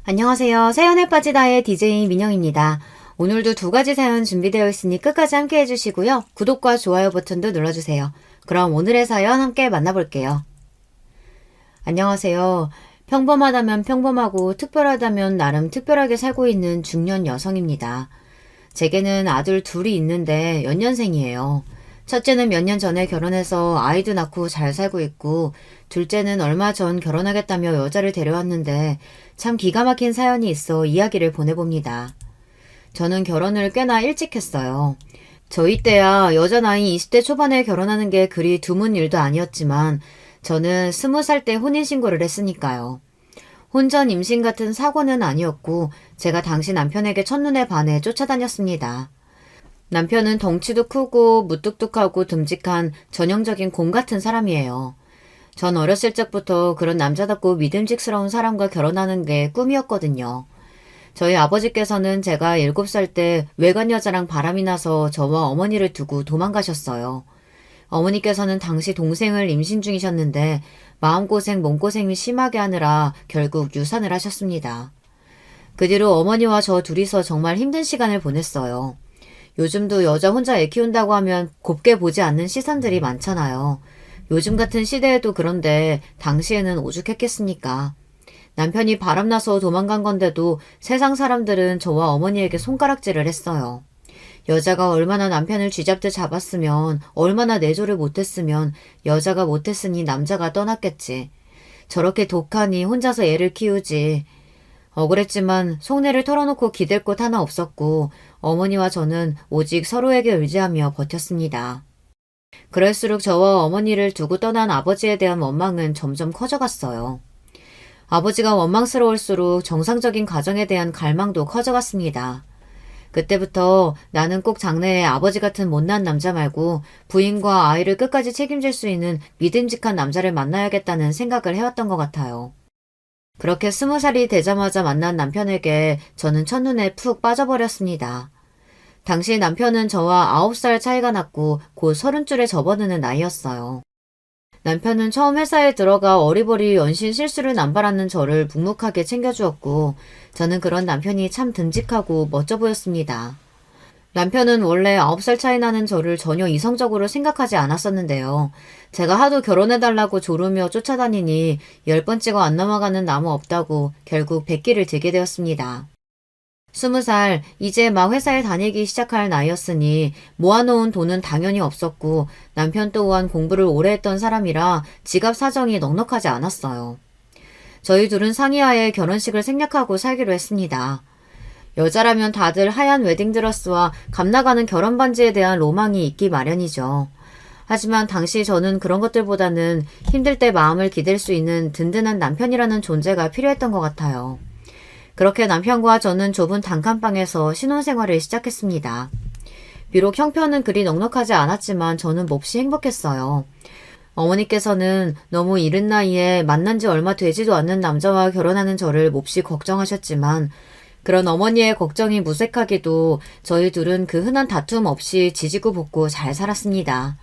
안녕하세요. 사연에 빠지다의 DJ 민영입니다. 오늘도 두 가지 사연 준비되어 있으니 끝까지 함께 해주시고요. 구독과 좋아요 버튼도 눌러주세요. 그럼 오늘의 사연 함께 만나볼게요. 안녕하세요. 평범하다면 평범하고 특별하다면 나름 특별하게 살고 있는 중년 여성입니다. 제게는 아들 둘이 있는데 연년생이에요. 첫째는 몇 년 전에 결혼해서 아이도 낳고 잘 살고 있고, 둘째는 얼마 전 결혼하겠다며 여자를 데려왔는데 참 기가 막힌 사연이 있어 이야기를 보내봅니다. 저는 결혼을 꽤나 일찍 했어요. 저희 때야 여자 나이 20대 초반에 결혼하는 게 그리 드문 일도 아니었지만 저는 20살 때 혼인신고를 했으니까요. 혼전 임신 같은 사고는 아니었고 제가 당시 남편에게 첫눈에 반해 쫓아다녔습니다. 남편은 덩치도 크고 무뚝뚝하고 듬직한 전형적인 곰 같은 사람이에요. 전 어렸을 적부터 그런 남자답고 믿음직스러운 사람과 결혼하는 게 꿈이었거든요. 저희 아버지께서는 제가 7살 때 외간 여자랑 바람이 나서 저와 어머니를 두고 도망가셨어요. 어머니께서는 당시 동생을 임신 중이셨는데 마음고생 몸고생이 심하게 하느라 결국 유산을 하셨습니다. 그 뒤로 어머니와 저 둘이서 정말 힘든 시간을 보냈어요. 요즘도 여자 혼자 애 키운다고 하면 곱게 보지 않는 시선들이 많잖아요. 요즘 같은 시대에도 그런데 당시에는 오죽했겠습니까? 남편이 바람나서 도망간 건데도 세상 사람들은 저와 어머니에게 손가락질을 했어요. 여자가 얼마나 남편을 쥐잡듯 잡았으면, 얼마나 내조를 못했으면 여자가 못했으니 남자가 떠났겠지. 저렇게 독하니 혼자서 애를 키우지. 억울했지만 속내를 털어놓고 기댈 곳 하나 없었고 어머니와 저는 오직 서로에게 의지하며 버텼습니다. 그럴수록 저와 어머니를 두고 떠난 아버지에 대한 원망은 점점 커져갔어요. 아버지가 원망스러울수록 정상적인 가정에 대한 갈망도 커져갔습니다. 그때부터 나는 꼭 장래에 아버지 같은 못난 남자 말고 부인과 아이를 끝까지 책임질 수 있는 믿음직한 남자를 만나야겠다는 생각을 해왔던 것 같아요. 그렇게 20살이 되자마자 만난 남편에게 저는 첫눈에 푹 빠져버렸습니다. 당시 남편은 저와 9살 차이가 났고 곧 30줄에 접어드는 나이였어요. 남편은 처음 회사에 들어가 어리버리 연신 실수를 남발하는 저를 묵묵하게 챙겨주었고 저는 그런 남편이 참 듬직하고 멋져 보였습니다. 남편은 원래 9살 차이 나는 저를 전혀 이성적으로 생각하지 않았었는데요. 제가 하도 결혼해달라고 조르며 쫓아다니니 10번 찍어 안 넘어가는 나무 없다고 결국 백기를 들게 되었습니다. 20살, 이제 막 회사에 다니기 시작할 나이였으니 모아놓은 돈은 당연히 없었고 남편 또한 공부를 오래 했던 사람이라 지갑 사정이 넉넉하지 않았어요. 저희 둘은 상의하에 결혼식을 생략하고 살기로 했습니다. 여자라면 다들 하얀 웨딩드러스와 값나가는 결혼 반지에 대한 로망이 있기 마련이죠. 하지만 당시 저는 그런 것들보다는 힘들 때 마음을 기댈 수 있는 든든한 남편이라는 존재가 필요했던 것 같아요. 그렇게 남편과 저는 좁은 단칸방에서 신혼생활을 시작했습니다. 비록 형편은 그리 넉넉하지 않았지만 저는 몹시 행복했어요. 어머니께서는 너무 이른 나이에 만난 지 얼마 되지도 않는 남자와 결혼하는 저를 몹시 걱정하셨지만 그런 어머니의 걱정이 무색하게도 저희 둘은 그 흔한 다툼 없이 지지고 볶고 잘 살았습니다.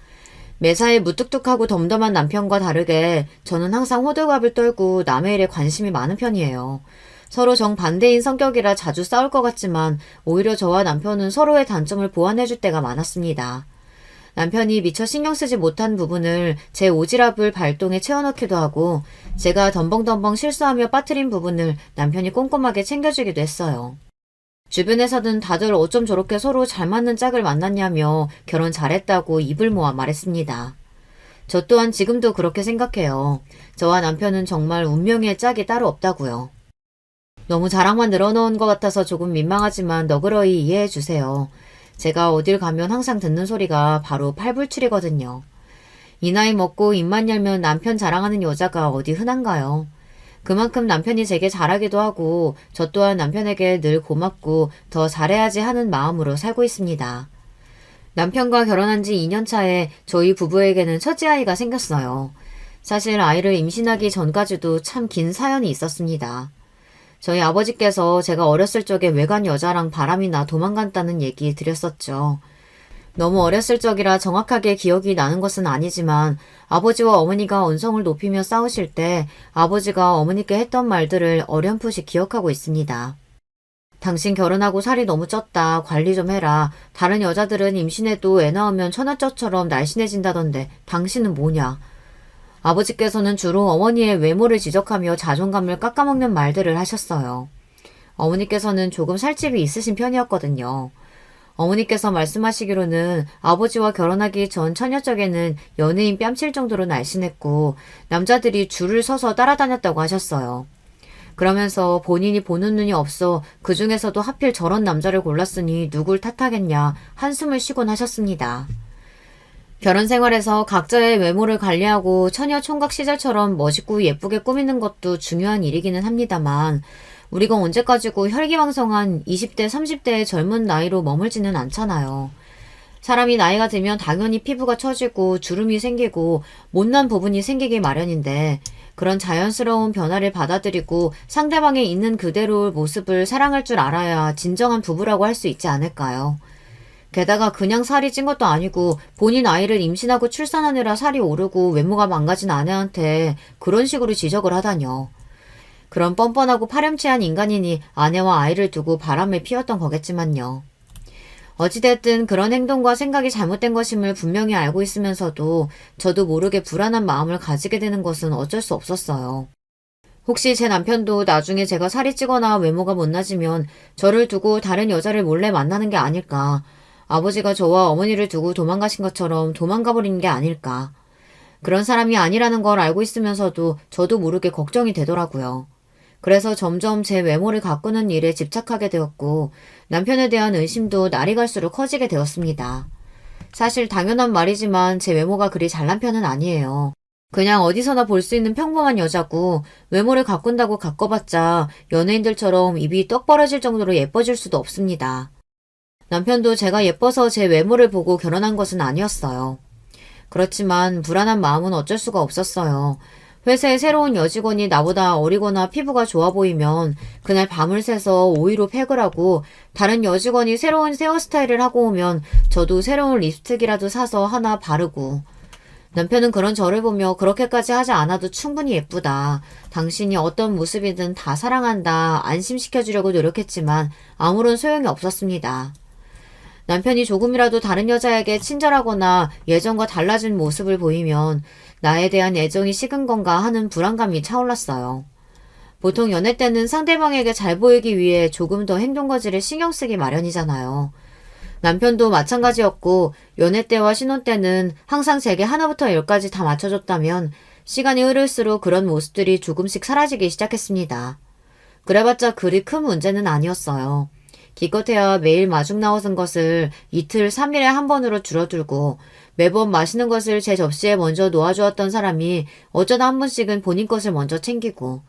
매사에 무뚝뚝하고 덤덤한 남편과 다르게 저는 항상 호들갑을 떨고 남의 일에 관심이 많은 편이에요. 서로 정반대인 성격이라 자주 싸울 것 같지만 오히려 저와 남편은 서로의 단점을 보완해줄 때가 많았습니다. 남편이 미처 신경 쓰지 못한 부분을 제 오지랖을 발동에 채워넣기도 하고 제가 덤벙덤벙 실수하며 빠뜨린 부분을 남편이 꼼꼼하게 챙겨주기도 했어요. 주변에서는 다들 어쩜 저렇게 서로 잘 맞는 짝을 만났냐며 결혼 잘했다고 입을 모아 말했습니다. 저 또한 지금도 그렇게 생각해요. 저와 남편은 정말 운명의 짝이 따로 없다고요. 너무 자랑만 늘어놓은 것 같아서 조금 민망하지만 너그러이 이해해 주세요. 제가 어딜 가면 항상 듣는 소리가 바로 팔불출이거든요. 이 나이 먹고 입만 열면 남편 자랑하는 여자가 어디 흔한가요? 그만큼 남편이 제게 잘하기도 하고 저 또한 남편에게 늘 고맙고 더 잘해야지 하는 마음으로 살고 있습니다. 남편과 결혼한 지 2년 차에 저희 부부에게는 첫째 아이가 생겼어요. 사실 아이를 임신하기 전까지도 참 긴 사연이 있었습니다. 저희 아버지께서 제가 어렸을 적에 외간 여자랑 바람이 나 도망갔다는 얘기 드렸었죠. 너무 어렸을 적이라 정확하게 기억이 나는 것은 아니지만 아버지와 어머니가 언성을 높이며 싸우실 때 아버지가 어머니께 했던 말들을 어렴풋이 기억하고 있습니다. 당신 결혼하고 살이 너무 쪘다. 관리 좀 해라. 다른 여자들은 임신해도 애 낳으면 처녀젖처럼 날씬해진다던데 당신은 뭐냐. 아버지께서는 주로 어머니의 외모를 지적하며 자존감을 깎아먹는 말들을 하셨어요. 어머니께서는 조금 살집이 있으신 편이었거든요. 어머니께서 말씀하시기로는 아버지와 결혼하기 전 처녀적에는 연예인 뺨칠 정도로 날씬했고 남자들이 줄을 서서 따라다녔다고 하셨어요. 그러면서 본인이 보는 눈이 없어 그 중에서도 하필 저런 남자를 골랐으니 누굴 탓하겠냐 한숨을 쉬곤 하셨습니다. 결혼 생활에서 각자의 외모를 관리하고 처녀 총각 시절처럼 멋있고 예쁘게 꾸미는 것도 중요한 일이기는 합니다만 우리가 언제까지고 혈기왕성한 20대, 30대의 젊은 나이로 머물지는 않잖아요. 사람이 나이가 들면 당연히 피부가 처지고 주름이 생기고 못난 부분이 생기기 마련인데 그런 자연스러운 변화를 받아들이고 상대방의 있는 그대로의 모습을 사랑할 줄 알아야 진정한 부부라고 할 수 있지 않을까요? 게다가 그냥 살이 찐 것도 아니고 본인 아이를 임신하고 출산하느라 살이 오르고 외모가 망가진 아내한테 그런 식으로 지적을 하다뇨. 그런 뻔뻔하고 파렴치한 인간이니 아내와 아이를 두고 바람을 피웠던 거겠지만요. 어찌됐든 그런 행동과 생각이 잘못된 것임을 분명히 알고 있으면서도 저도 모르게 불안한 마음을 가지게 되는 것은 어쩔 수 없었어요. 혹시 제 남편도 나중에 제가 살이 찌거나 외모가 못나지면 저를 두고 다른 여자를 몰래 만나는 게 아닐까. 아버지가 저와 어머니를 두고 도망가신 것처럼 도망가버리는 게 아닐까. 그런 사람이 아니라는 걸 알고 있으면서도 저도 모르게 걱정이 되더라고요. 그래서 점점 제 외모를 가꾸는 일에 집착하게 되었고 남편에 대한 의심도 날이 갈수록 커지게 되었습니다. 사실 당연한 말이지만 제 외모가 그리 잘난 편은 아니에요. 그냥 어디서나 볼 수 있는 평범한 여자고 외모를 가꾼다고 가꿔봤자 연예인들처럼 입이 떡 벌어질 정도로 예뻐질 수도 없습니다. 남편도 제가 예뻐서 제 외모를 보고 결혼한 것은 아니었어요. 그렇지만 불안한 마음은 어쩔 수가 없었어요. 회사의 새로운 여직원이 나보다 어리거나 피부가 좋아 보이면 그날 밤을 새서 오이로 팩을 하고 다른 여직원이 새로운 헤어스타일을 하고 오면 저도 새로운 립스틱이라도 사서 하나 바르고 남편은 그런 저를 보며 그렇게까지 하지 않아도 충분히 예쁘다. 당신이 어떤 모습이든 다 사랑한다. 안심시켜주려고 노력했지만 아무런 소용이 없었습니다. 남편이 조금이라도 다른 여자에게 친절하거나 예전과 달라진 모습을 보이면 나에 대한 애정이 식은 건가 하는 불안감이 차올랐어요. 보통 연애 때는 상대방에게 잘 보이기 위해 조금 더 행동거지를 신경 쓰기 마련이잖아요. 남편도 마찬가지였고 연애 때와 신혼 때는 항상 제게 하나부터 열까지 다 맞춰줬다면 시간이 흐를수록 그런 모습들이 조금씩 사라지기 시작했습니다. 그래봤자 그리 큰 문제는 아니었어요. 기껏해야 매일 마중 나오는 것을 이틀, 3일에 한 번으로 줄어들고 매번 마시는 것을 제 접시에 먼저 놓아주었던 사람이 어쩌다 한 번씩은 본인 것을 먼저 챙기고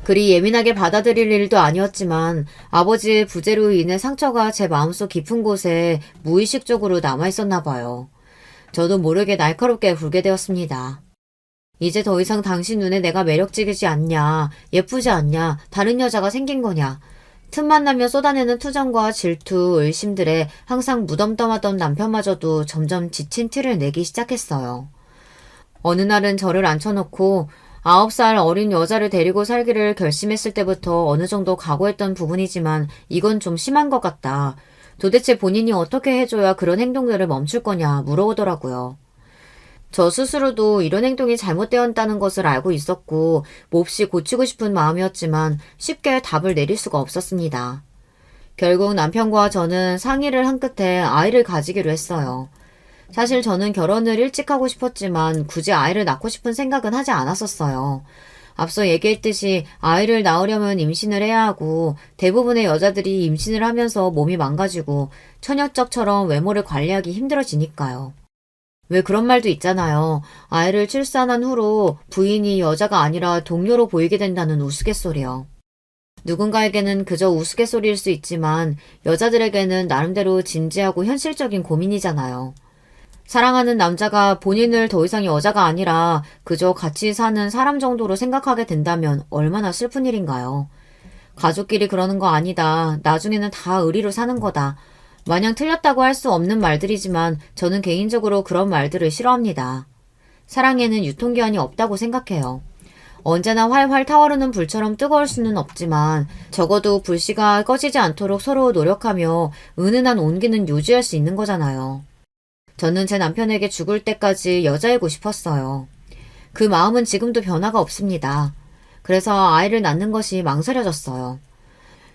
그리 예민하게 받아들일 일도 아니었지만 아버지의 부재로 인해 상처가 제 마음속 깊은 곳에 무의식적으로 남아있었나 봐요. 저도 모르게 날카롭게 굴게 되었습니다. 이제 더 이상 당신 눈에 내가 매력적이지 않냐, 예쁘지 않냐, 다른 여자가 생긴 거냐. 틈만 나면 쏟아내는 투정과 질투, 의심들에 항상 무덤덤하던 남편마저도 점점 지친 티를 내기 시작했어요. 어느 날은 저를 앉혀놓고 9살 어린 여자를 데리고 살기를 결심했을 때부터 어느 정도 각오했던 부분이지만 이건 좀 심한 것 같다. 도대체 본인이 어떻게 해줘야 그런 행동들을 멈출 거냐 물어오더라고요. 저 스스로도 이런 행동이 잘못되었다는 것을 알고 있었고 몹시 고치고 싶은 마음이었지만 쉽게 답을 내릴 수가 없었습니다. 결국 남편과 저는 상의를 한 끝에 아이를 가지기로 했어요. 사실 저는 결혼을 일찍 하고 싶었지만 굳이 아이를 낳고 싶은 생각은 하지 않았었어요. 앞서 얘기했듯이 아이를 낳으려면 임신을 해야 하고 대부분의 여자들이 임신을 하면서 몸이 망가지고 처녀적처럼 외모를 관리하기 힘들어지니까요. 왜 그런 말도 있잖아요. 아이를 출산한 후로 부인이 여자가 아니라 동료로 보이게 된다는 우스갯소리요. 누군가에게는 그저 우스갯소리일 수 있지만 여자들에게는 나름대로 진지하고 현실적인 고민이잖아요. 사랑하는 남자가 본인을 더 이상 여자가 아니라 그저 같이 사는 사람 정도로 생각하게 된다면 얼마나 슬픈 일인가요. 가족끼리 그러는 거 아니다. 나중에는 다 의리로 사는 거다. 마냥 틀렸다고 할 수 없는 말들이지만 저는 개인적으로 그런 말들을 싫어합니다. 사랑에는 유통기한이 없다고 생각해요. 언제나 활활 타오르는 불처럼 뜨거울 수는 없지만 적어도 불씨가 꺼지지 않도록 서로 노력하며 은은한 온기는 유지할 수 있는 거잖아요. 저는 제 남편에게 죽을 때까지 여자이고 싶었어요. 그 마음은 지금도 변화가 없습니다. 그래서 아이를 낳는 것이 망설여졌어요.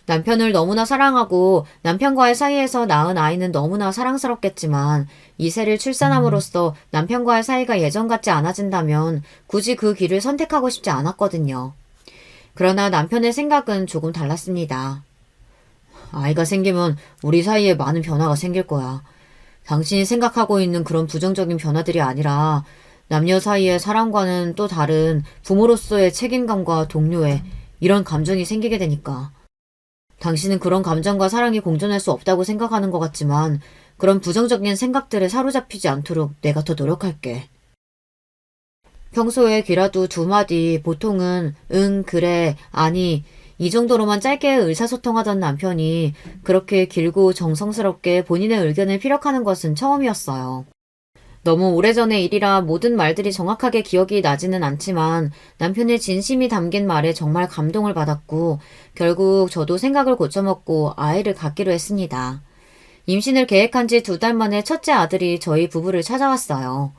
남편을 너무나 사랑하고 남편과의 사이에서 낳은 아이는 너무나 사랑스럽겠지만 이세를 출산함으로써 남편과의 사이가 예전 같지 않아진다면 굳이 그 길을 선택하고 싶지 않았거든요. 그러나 남편의 생각은 조금 달랐습니다. 아이가 생기면 우리 사이에 많은 변화가 생길 거야. 당신이 생각하고 있는 그런 부정적인 변화들이 아니라 남녀 사이의 사랑과는 또 다른 부모로서의 책임감과 동료애, 이런 감정이 생기게 되니까. 당신은 그런 감정과 사랑이 공존할 수 없다고 생각하는 것 같지만 그런 부정적인 생각들에 사로잡히지 않도록 내가 더 노력할게. 평소에 귀라도 두 마디, 보통은 응, 그래, 아니 이 정도로만 짧게 의사소통하던 남편이 그렇게 길고 정성스럽게 본인의 의견을 피력하는 것은 처음이었어요. 너무 오래전의 일이라 모든 말들이 정확하게 기억이 나지는 않지만 남편의 진심이 담긴 말에 정말 감동을 받았고 결국 저도 생각을 고쳐먹고 아이를 갖기로 했습니다. 임신을 계획한 지 2달 만에 첫째 아들이 저희 부부를 찾아왔어요.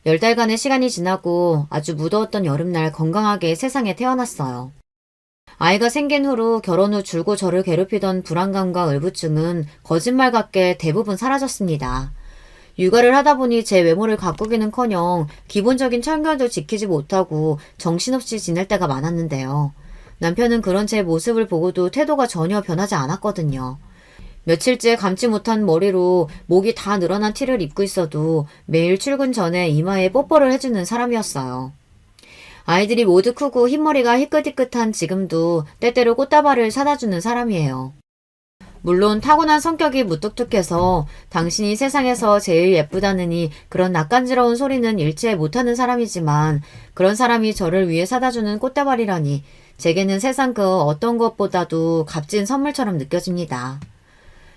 10달간의 시간이 지나고 아주 무더웠던 여름날 건강하게 세상에 태어났어요. 아이가 생긴 후로 결혼 후 줄고 저를 괴롭히던 불안감과 의부증은 거짓말 같게 대부분 사라졌습니다. 육아를 하다 보니 제 외모를 가꾸기는커녕 기본적인 청결도 지키지 못하고 정신없이 지낼 때가 많았는데요. 남편은 그런 제 모습을 보고도 태도가 전혀 변하지 않았거든요. 며칠째 감지 못한 머리로 목이 다 늘어난 티를 입고 있어도 매일 출근 전에 이마에 뽀뽀를 해주는 사람이었어요. 아이들이 모두 크고 흰머리가 희끗희끗한 지금도 때때로 꽃다발을 사다주는 사람이에요. 물론 타고난 성격이 무뚝뚝해서 당신이 세상에서 제일 예쁘다느니 그런 낯간지러운 소리는 일체 못하는 사람이지만 그런 사람이 저를 위해 사다주는 꽃다발이라니 제게는 세상 그 어떤 것보다도 값진 선물처럼 느껴집니다.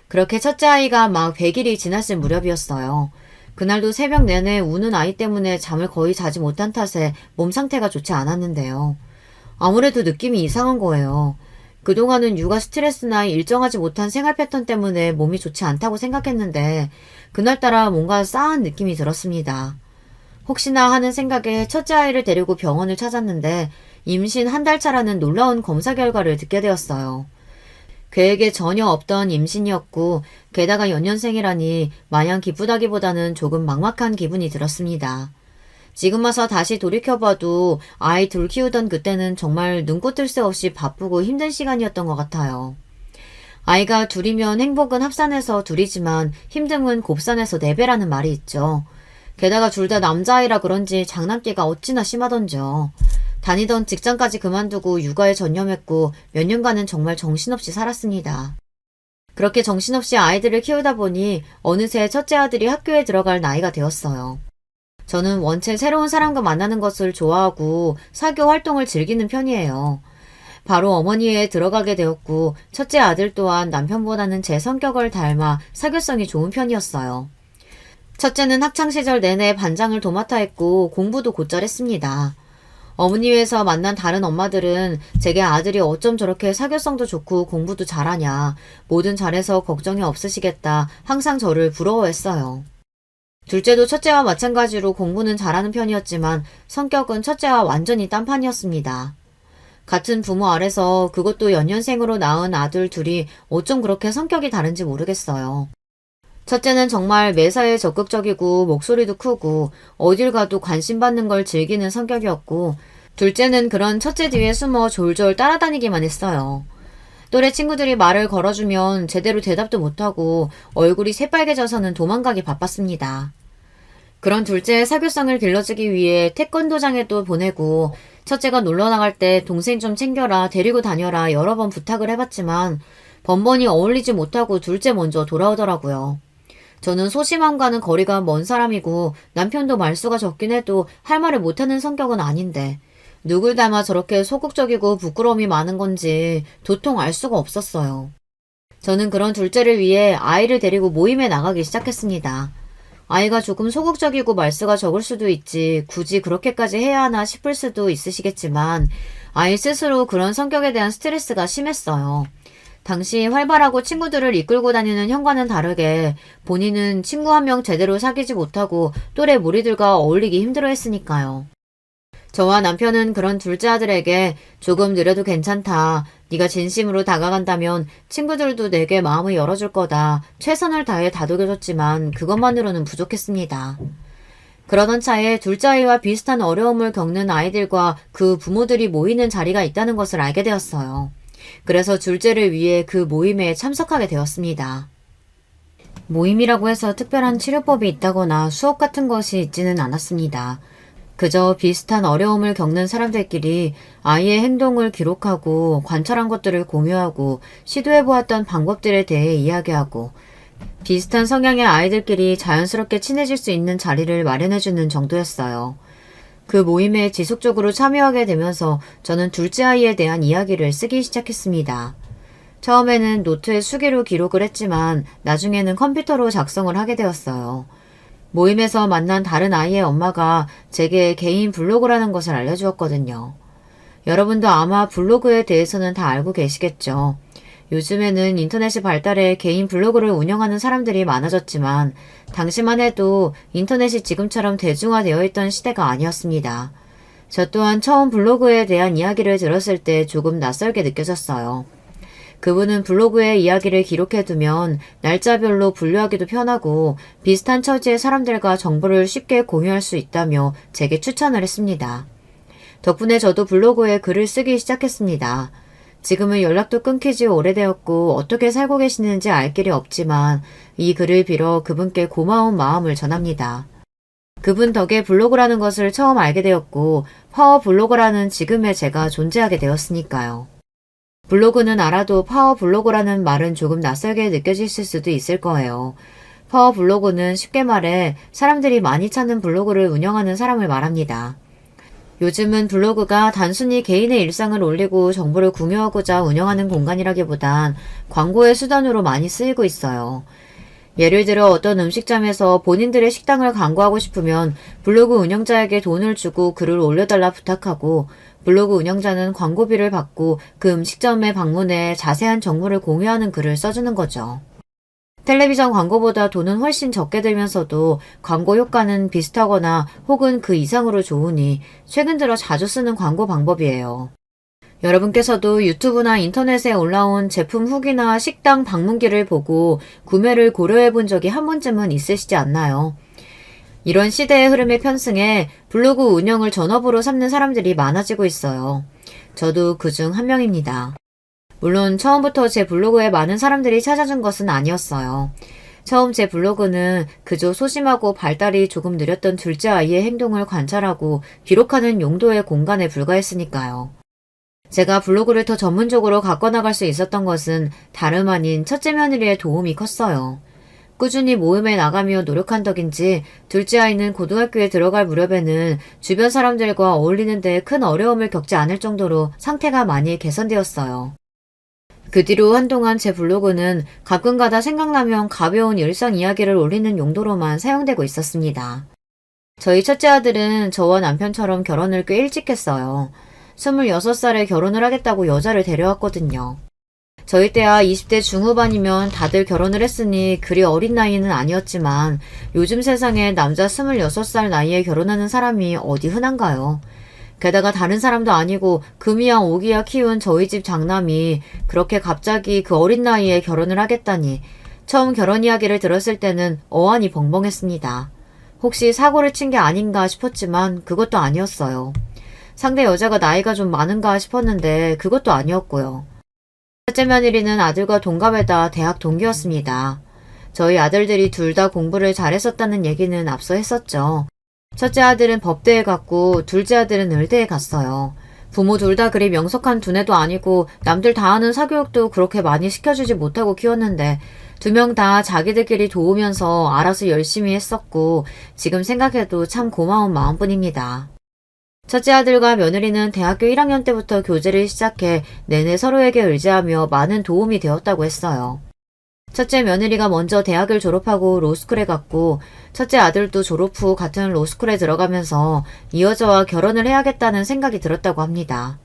그렇게 첫째 아이가 막 100일이 지났을 무렵이었어요. 그날도 새벽 내내 우는 아이 때문에 잠을 거의 자지 못한 탓에 몸 상태가 좋지 않았는데요. 아무래도 느낌이 이상한 거예요. 그동안은 육아 스트레스나 일정하지 못한 생활 패턴 때문에 몸이 좋지 않다고 생각했는데 그날따라 뭔가 싸한 느낌이 들었습니다. 혹시나 하는 생각에 첫째 아이를 데리고 병원을 찾았는데 임신 1달 차라는 놀라운 검사 결과를 듣게 되었어요. 계획에 전혀 없던 임신이었고 게다가 연년생이라니 마냥 기쁘다기보다는 조금 막막한 기분이 들었습니다. 지금 와서 다시 돌이켜봐도 아이 둘 키우던 그때는 정말 눈코 뜰 새 없이 바쁘고 힘든 시간이었던 것 같아요. 아이가 둘이면 행복은 합산해서 둘이지만 힘듦은 곱산해서 4배라는 말이 있죠. 게다가 둘 다 남자아이라 그런지 장난기가 어찌나 심하던지요. 다니던 직장까지 그만두고 육아에 전념했고 몇 년간은 정말 정신없이 살았습니다. 그렇게 정신없이 아이들을 키우다 보니 어느새 첫째 아들이 학교에 들어갈 나이가 되었어요. 저는 원체 새로운 사람과 만나는 것을 좋아하고 사교 활동을 즐기는 편이에요. 바로 어머니에 들어가게 되었고 첫째 아들 또한 남편보다는 제 성격을 닮아 사교성이 좋은 편이었어요. 첫째는 학창시절 내내 반장을 도맡아 했고 공부도 곧잘 했습니다. 어머니회에서 만난 다른 엄마들은 제게 아들이 어쩜 저렇게 사교성도 좋고 공부도 잘하냐, 뭐든 잘해서 걱정이 없으시겠다 항상 저를 부러워했어요. 둘째도 첫째와 마찬가지로 공부는 잘하는 편이었지만 성격은 첫째와 완전히 딴판이었습니다. 같은 부모 아래서 그것도 연년생으로 낳은 아들 둘이 어쩜 그렇게 성격이 다른지 모르겠어요. 첫째는 정말 매사에 적극적이고 목소리도 크고 어딜 가도 관심 받는 걸 즐기는 성격이었고 둘째는 그런 첫째 뒤에 숨어 졸졸 따라다니기만 했어요. 또래 친구들이 말을 걸어주면 제대로 대답도 못하고 얼굴이 새빨개져서는 도망가기 바빴습니다. 그런 둘째의 사교성을 길러주기 위해 태권도장에도 보내고 첫째가 놀러 나갈 때 동생 좀 챙겨라, 데리고 다녀라 여러 번 부탁을 해봤지만 번번이 어울리지 못하고 둘째 먼저 돌아오더라고요. 저는 소심함과는 거리가 먼 사람이고 남편도 말수가 적긴 해도 할 말을 못하는 성격은 아닌데 누굴 닮아 저렇게 소극적이고 부끄러움이 많은 건지 도통 알 수가 없었어요. 저는 그런 둘째를 위해 아이를 데리고 모임에 나가기 시작했습니다. 아이가 조금 소극적이고 말수가 적을 수도 있지 굳이 그렇게까지 해야 하나 싶을 수도 있으시겠지만 아이 스스로 그런 성격에 대한 스트레스가 심했어요. 당시 활발하고 친구들을 이끌고 다니는 형과는 다르게 본인은 친구 한 명 제대로 사귀지 못하고 또래 무리들과 어울리기 힘들어했으니까요. 저와 남편은 그런 둘째 아들에게 조금 느려도 괜찮다. 네가 진심으로 다가간다면 친구들도 내게 마음을 열어줄 거다. 최선을 다해 다독여줬지만 그것만으로는 부족했습니다. 그러던 차에 둘째 아이와 비슷한 어려움을 겪는 아이들과 그 부모들이 모이는 자리가 있다는 것을 알게 되었어요. 그래서 둘째를 위해 그 모임에 참석하게 되었습니다. 모임이라고 해서 특별한 치료법이 있다거나 수업 같은 것이 있지는 않았습니다. 그저 비슷한 어려움을 겪는 사람들끼리 아이의 행동을 기록하고 관찰한 것들을 공유하고 시도해보았던 방법들에 대해 이야기하고 비슷한 성향의 아이들끼리 자연스럽게 친해질 수 있는 자리를 마련해주는 정도였어요. 그 모임에 지속적으로 참여하게 되면서 저는 둘째 아이에 대한 이야기를 쓰기 시작했습니다. 처음에는 노트에 수기로 기록을 했지만 나중에는 컴퓨터로 작성을 하게 되었어요. 모임에서 만난 다른 아이의 엄마가 제게 개인 블로그라는 것을 알려주었거든요. 여러분도 아마 블로그에 대해서는 다 알고 계시겠죠. 요즘에는 인터넷이 발달해 개인 블로그를 운영하는 사람들이 많아졌지만 당시만 해도 인터넷이 지금처럼 대중화되어 있던 시대가 아니었습니다. 저 또한 처음 블로그에 대한 이야기를 들었을 때 조금 낯설게 느껴졌어요. 그분은 블로그에 이야기를 기록해두면 날짜별로 분류하기도 편하고 비슷한 처지의 사람들과 정보를 쉽게 공유할 수 있다며 제게 추천을 했습니다. 덕분에 저도 블로그에 글을 쓰기 시작했습니다. 지금은 연락도 끊기 지 오래되었고 어떻게 살고 계시는지 알 길이 없지만 이 글을 빌어 그분께 고마운 마음을 전합니다. 그분 덕에 블로그라는 것을 처음 알게 되었고 파워 블로거라는 지금의 제가 존재하게 되었으니까요. 블로그는 알아도 파워 블로거라는 말은 조금 낯설게 느껴지실 수도 있을 거예요. 파워 블로그는 쉽게 말해 사람들이 많이 찾는 블로그를 운영하는 사람을 말합니다. 요즘은 블로그가 단순히 개인의 일상을 올리고 정보를 공유하고자 운영하는 공간이라기보단 광고의 수단으로 많이 쓰이고 있어요. 예를 들어 어떤 음식점에서 본인들의 식당을 광고하고 싶으면 블로그 운영자에게 돈을 주고 글을 올려달라 부탁하고 블로그 운영자는 광고비를 받고 그 음식점에 방문해 자세한 정보를 공유하는 글을 써주는 거죠. 텔레비전 광고보다 돈은 훨씬 적게 들면서도 광고 효과는 비슷하거나 혹은 그 이상으로 좋으니 최근 들어 자주 쓰는 광고 방법이에요. 여러분께서도 유튜브나 인터넷에 올라온 제품 후기나 식당 방문기를 보고 구매를 고려해 본 적이 한 번쯤은 있으시지 않나요? 이런 시대의 흐름에 편승해 블로그 운영을 전업으로 삼는 사람들이 많아지고 있어요. 저도 그중 한 명입니다. 물론 처음부터 제 블로그에 많은 사람들이 찾아준 것은 아니었어요. 처음 제 블로그는 그저 소심하고 발달이 조금 느렸던 둘째 아이의 행동을 관찰하고 기록하는 용도의 공간에 불과했으니까요. 제가 블로그를 더 전문적으로 가꿔나갈 수 있었던 것은 다름 아닌 첫째 며느리의 도움이 컸어요. 꾸준히 모임에 나가며 노력한 덕인지 둘째 아이는 고등학교에 들어갈 무렵에는 주변 사람들과 어울리는 데 큰 어려움을 겪지 않을 정도로 상태가 많이 개선되었어요. 그 뒤로 한동안 제 블로그는 가끔가다 생각나면 가벼운 일상 이야기를 올리는 용도로만 사용되고 있었습니다. 저희 첫째 아들은 저와 남편처럼 결혼을 꽤 일찍 했어요. 26살에 결혼을 하겠다고 여자를 데려왔거든요. 저희 때야 20대 중후반이면 다들 결혼을 했으니 그리 어린 나이는 아니었지만 요즘 세상에 남자 26살 나이에 결혼하는 사람이 어디 흔한가요? 게다가 다른 사람도 아니고 금이야 오기야 키운 저희 집 장남이 그렇게 갑자기 그 어린 나이에 결혼을 하겠다니 처음 결혼 이야기를 들었을 때는 어안이 벙벙했습니다. 혹시 사고를 친 게 아닌가 싶었지만 그것도 아니었어요. 상대 여자가 나이가 좀 많은가 싶었는데 그것도 아니었고요. 첫째 며느리는 아들과 동갑에다 대학 동기였습니다. 저희 아들들이 둘 다 공부를 잘했었다는 얘기는 앞서 했었죠. 첫째 아들은 법대에 갔고 둘째 아들은 의대에 갔어요. 부모 둘 다 그리 명석한 두뇌도 아니고 남들 다 하는 사교육도 그렇게 많이 시켜주지 못하고 키웠는데 두 명 다 자기들끼리 도우면서 알아서 열심히 했었고 지금 생각해도 참 고마운 마음뿐입니다. 첫째 아들과 며느리는 대학교 1학년 때부터 교제를 시작해 내내 서로에게 의지하며 많은 도움이 되었다고 했어요. 첫째 며느리가 먼저 대학을 졸업하고 로스쿨에 갔고 첫째 아들도 졸업 후 같은 로스쿨에 들어가면서 이 여자와 결혼을 해야겠다는 생각이 들었다고 합니다.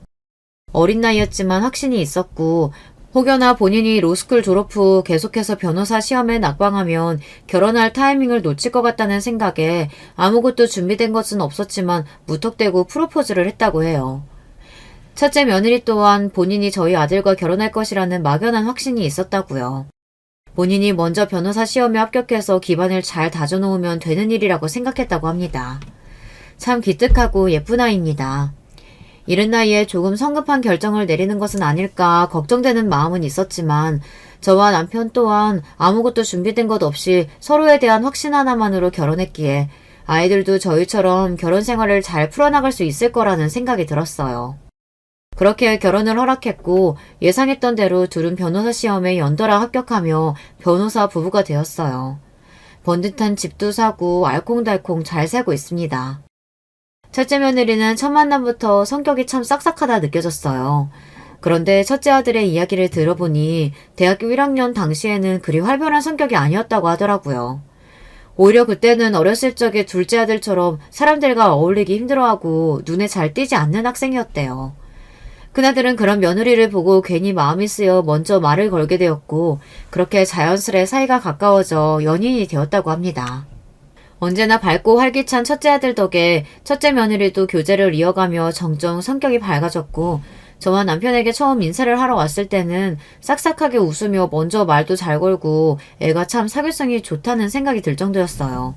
어린 나이였지만 확신이 있었고 혹여나 본인이 로스쿨 졸업 후 계속해서 변호사 시험에 낙방하면 결혼할 타이밍을 놓칠 것 같다는 생각에 아무것도 준비된 것은 없었지만 무턱대고 프로포즈를 했다고 해요. 첫째 며느리 또한 본인이 저희 아들과 결혼할 것이라는 막연한 확신이 있었다고요. 본인이 먼저 변호사 시험에 합격해서 기반을 잘 다져놓으면 되는 일이라고 생각했다고 합니다. 참 기특하고 예쁜 아이입니다. 이른 나이에 조금 성급한 결정을 내리는 것은 아닐까 걱정되는 마음은 있었지만 저와 남편 또한 아무것도 준비된 것 없이 서로에 대한 확신 하나만으로 결혼했기에 아이들도 저희처럼 결혼 생활을 잘 풀어나갈 수 있을 거라는 생각이 들었어요. 그렇게 결혼을 허락했고 예상했던 대로 둘은 변호사 시험에 연달아 합격하며 변호사 부부가 되었어요. 번듯한 집도 사고 알콩달콩 잘 살고 있습니다. 첫째 며느리는 첫 만남부터 성격이 참 싹싹하다 느껴졌어요. 그런데 첫째 아들의 이야기를 들어보니 대학교 1학년 당시에는 그리 활발한 성격이 아니었다고 하더라고요. 오히려 그때는 어렸을 적에 둘째 아들처럼 사람들과 어울리기 힘들어하고 눈에 잘 띄지 않는 학생이었대요. 그나들은 그런 며느리를 보고 괜히 마음이 쓰여 먼저 말을 걸게 되었고 그렇게 자연스레 사이가 가까워져 연인이 되었다고 합니다. 언제나 밝고 활기찬 첫째 아들 덕에 첫째 며느리도 교제를 이어가며 점점 성격이 밝아졌고 저와 남편에게 처음 인사를 하러 왔을 때는 싹싹하게 웃으며 먼저 말도 잘 걸고 애가 참 사교성이 좋다는 생각이 들 정도였어요.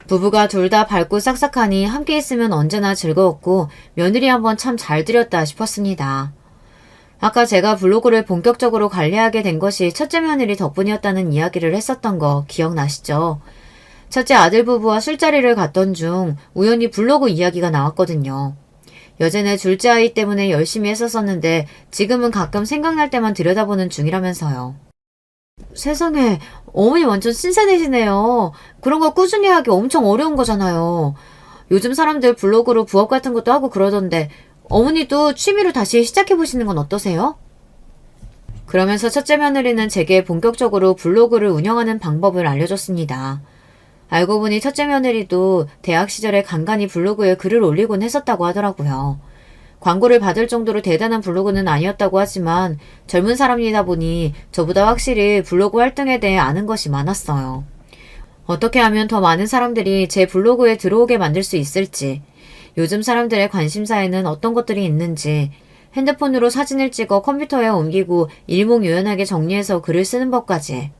부부가 둘 다 밝고 싹싹하니 함께 있으면 언제나 즐거웠고 며느리 한번 참 잘 들였다 싶었습니다. 아까 제가 블로그를 본격적으로 관리하게 된 것이 첫째 며느리 덕분이었다는 이야기를 했었던 거 기억나시죠? 첫째 아들 부부와 술자리를 갔던 중 우연히 블로그 이야기가 나왔거든요. 여전에 둘째 아이 때문에 열심히 했었었는데 지금은 가끔 생각날 때만 들여다보는 중이라면서요. 세상에, 어머니 완전 신세대시네요. 그런 거 꾸준히 하기 엄청 어려운 거잖아요. 요즘 사람들 블로그로 부업 같은 것도 하고 그러던데 어머니도 취미로 다시 시작해보시는 건 어떠세요? 그러면서 첫째 며느리는 제게 본격적으로 블로그를 운영하는 방법을 알려줬습니다. 알고 보니 첫째 며느리도 대학 시절에 간간히 블로그에 글을 올리곤 했었다고 하더라고요. 광고를 받을 정도로 대단한 블로그는 아니었다고 하지만 젊은 사람이다 보니 저보다 확실히 블로그 활동에 대해 아는 것이 많았어요. 어떻게 하면 더 많은 사람들이 제 블로그에 들어오게 만들 수 있을지, 요즘 사람들의 관심사에는 어떤 것들이 있는지, 핸드폰으로 사진을 찍어 컴퓨터에 옮기고 일목요연하게 정리해서 글을 쓰는 법까지.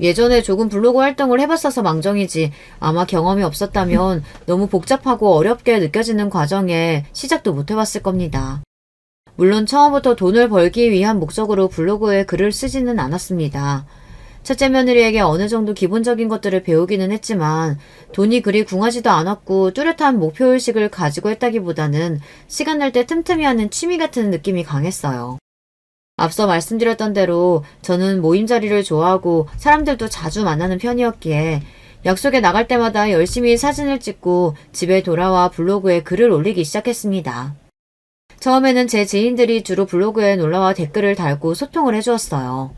예전에 조금 블로그 활동을 해봤어서 망정이지 아마 경험이 없었다면 너무 복잡하고 어렵게 느껴지는 과정에 시작도 못 해봤을 겁니다. 물론 처음부터 돈을 벌기 위한 목적으로 블로그에 글을 쓰지는 않았습니다. 첫째 며느리에게 어느 정도 기본적인 것들을 배우기는 했지만 돈이 그리 궁하지도 않았고 뚜렷한 목표의식을 가지고 했다기보다는 시간 날 때 틈틈이 하는 취미 같은 느낌이 강했어요. 앞서 말씀드렸던 대로 저는 모임 자리를 좋아하고 사람들도 자주 만나는 편이었기에 약속에 나갈 때마다 열심히 사진을 찍고 집에 돌아와 블로그에 글을 올리기 시작했습니다. 처음에는 제 지인들이 주로 블로그에 놀러와 댓글을 달고 소통을 해주었어요.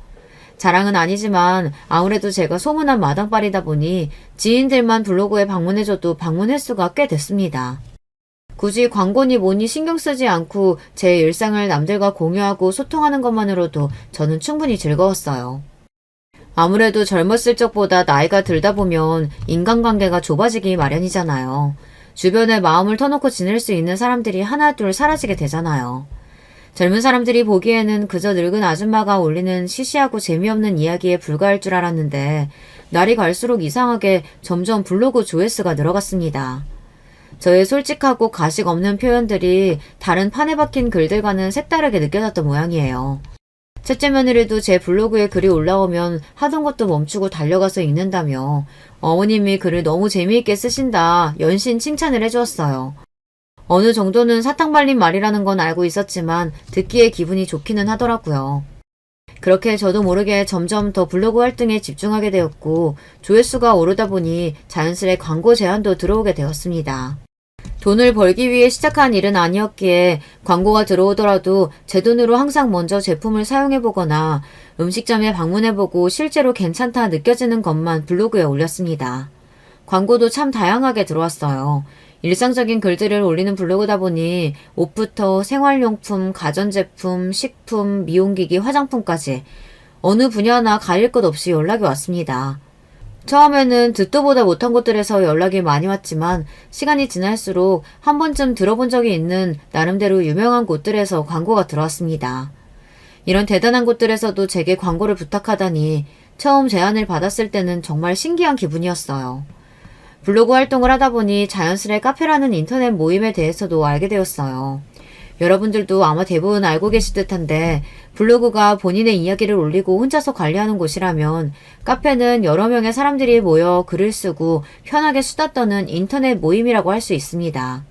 자랑은 아니지만 아무래도 제가 소문난 마당발이다 보니 지인들만 블로그에 방문해줘도 방문 횟수가 꽤 됐습니다. 굳이 광고니 뭐니 신경 쓰지 않고 제 일상을 남들과 공유하고 소통하는 것만으로도 저는 충분히 즐거웠어요. 아무래도 젊었을 적보다 나이가 들다 보면 인간관계가 좁아지기 마련이잖아요. 주변에 마음을 터놓고 지낼 수 있는 사람들이 하나둘 사라지게 되잖아요. 젊은 사람들이 보기에는 그저 늙은 아줌마가 올리는 시시하고 재미없는 이야기에 불과할 줄 알았는데 날이 갈수록 이상하게 점점 블로그 조회수가 늘어갔습니다. 저의 솔직하고 가식 없는 표현들이 다른 판에 박힌 글들과는 색다르게 느껴졌던 모양이에요. 첫째 며느리도 제 블로그에 글이 올라오면 하던 것도 멈추고 달려가서 읽는다며 어머님이 글을 너무 재미있게 쓰신다 연신 칭찬을 해주었어요. 어느 정도는 사탕 발린 말이라는 건 알고 있었지만 듣기에 기분이 좋기는 하더라고요. 그렇게 저도 모르게 점점 더 블로그 활동에 집중하게 되었고 조회수가 오르다 보니 자연스레 광고 제안도 들어오게 되었습니다. 돈을 벌기 위해 시작한 일은 아니었기에 광고가 들어오더라도 제 돈으로 항상 먼저 제품을 사용해보거나 음식점에 방문해보고 실제로 괜찮다 느껴지는 것만 블로그에 올렸습니다. 광고도 참 다양하게 들어왔어요. 일상적인 글들을 올리는 블로그다 보니 옷부터 생활용품, 가전제품, 식품, 미용기기, 화장품까지 어느 분야나 가릴 것 없이 연락이 왔습니다. 처음에는 듣도 보다 못한 곳들에서 연락이 많이 왔지만 시간이 지날수록 한 번쯤 들어본 적이 있는 나름대로 유명한 곳들에서 광고가 들어왔습니다. 이런 대단한 곳들에서도 제게 광고를 부탁하다니 처음 제안을 받았을 때는 정말 신기한 기분이었어요. 블로그 활동을 하다 보니 자연스레 카페라는 인터넷 모임에 대해서도 알게 되었어요. 여러분들도 아마 대부분 알고 계실 듯한데 블로그가 본인의 이야기를 올리고 혼자서 관리하는 곳이라면 카페는 여러 명의 사람들이 모여 글을 쓰고 편하게 수다 떠는 인터넷 모임이라고 할 수 있습니다.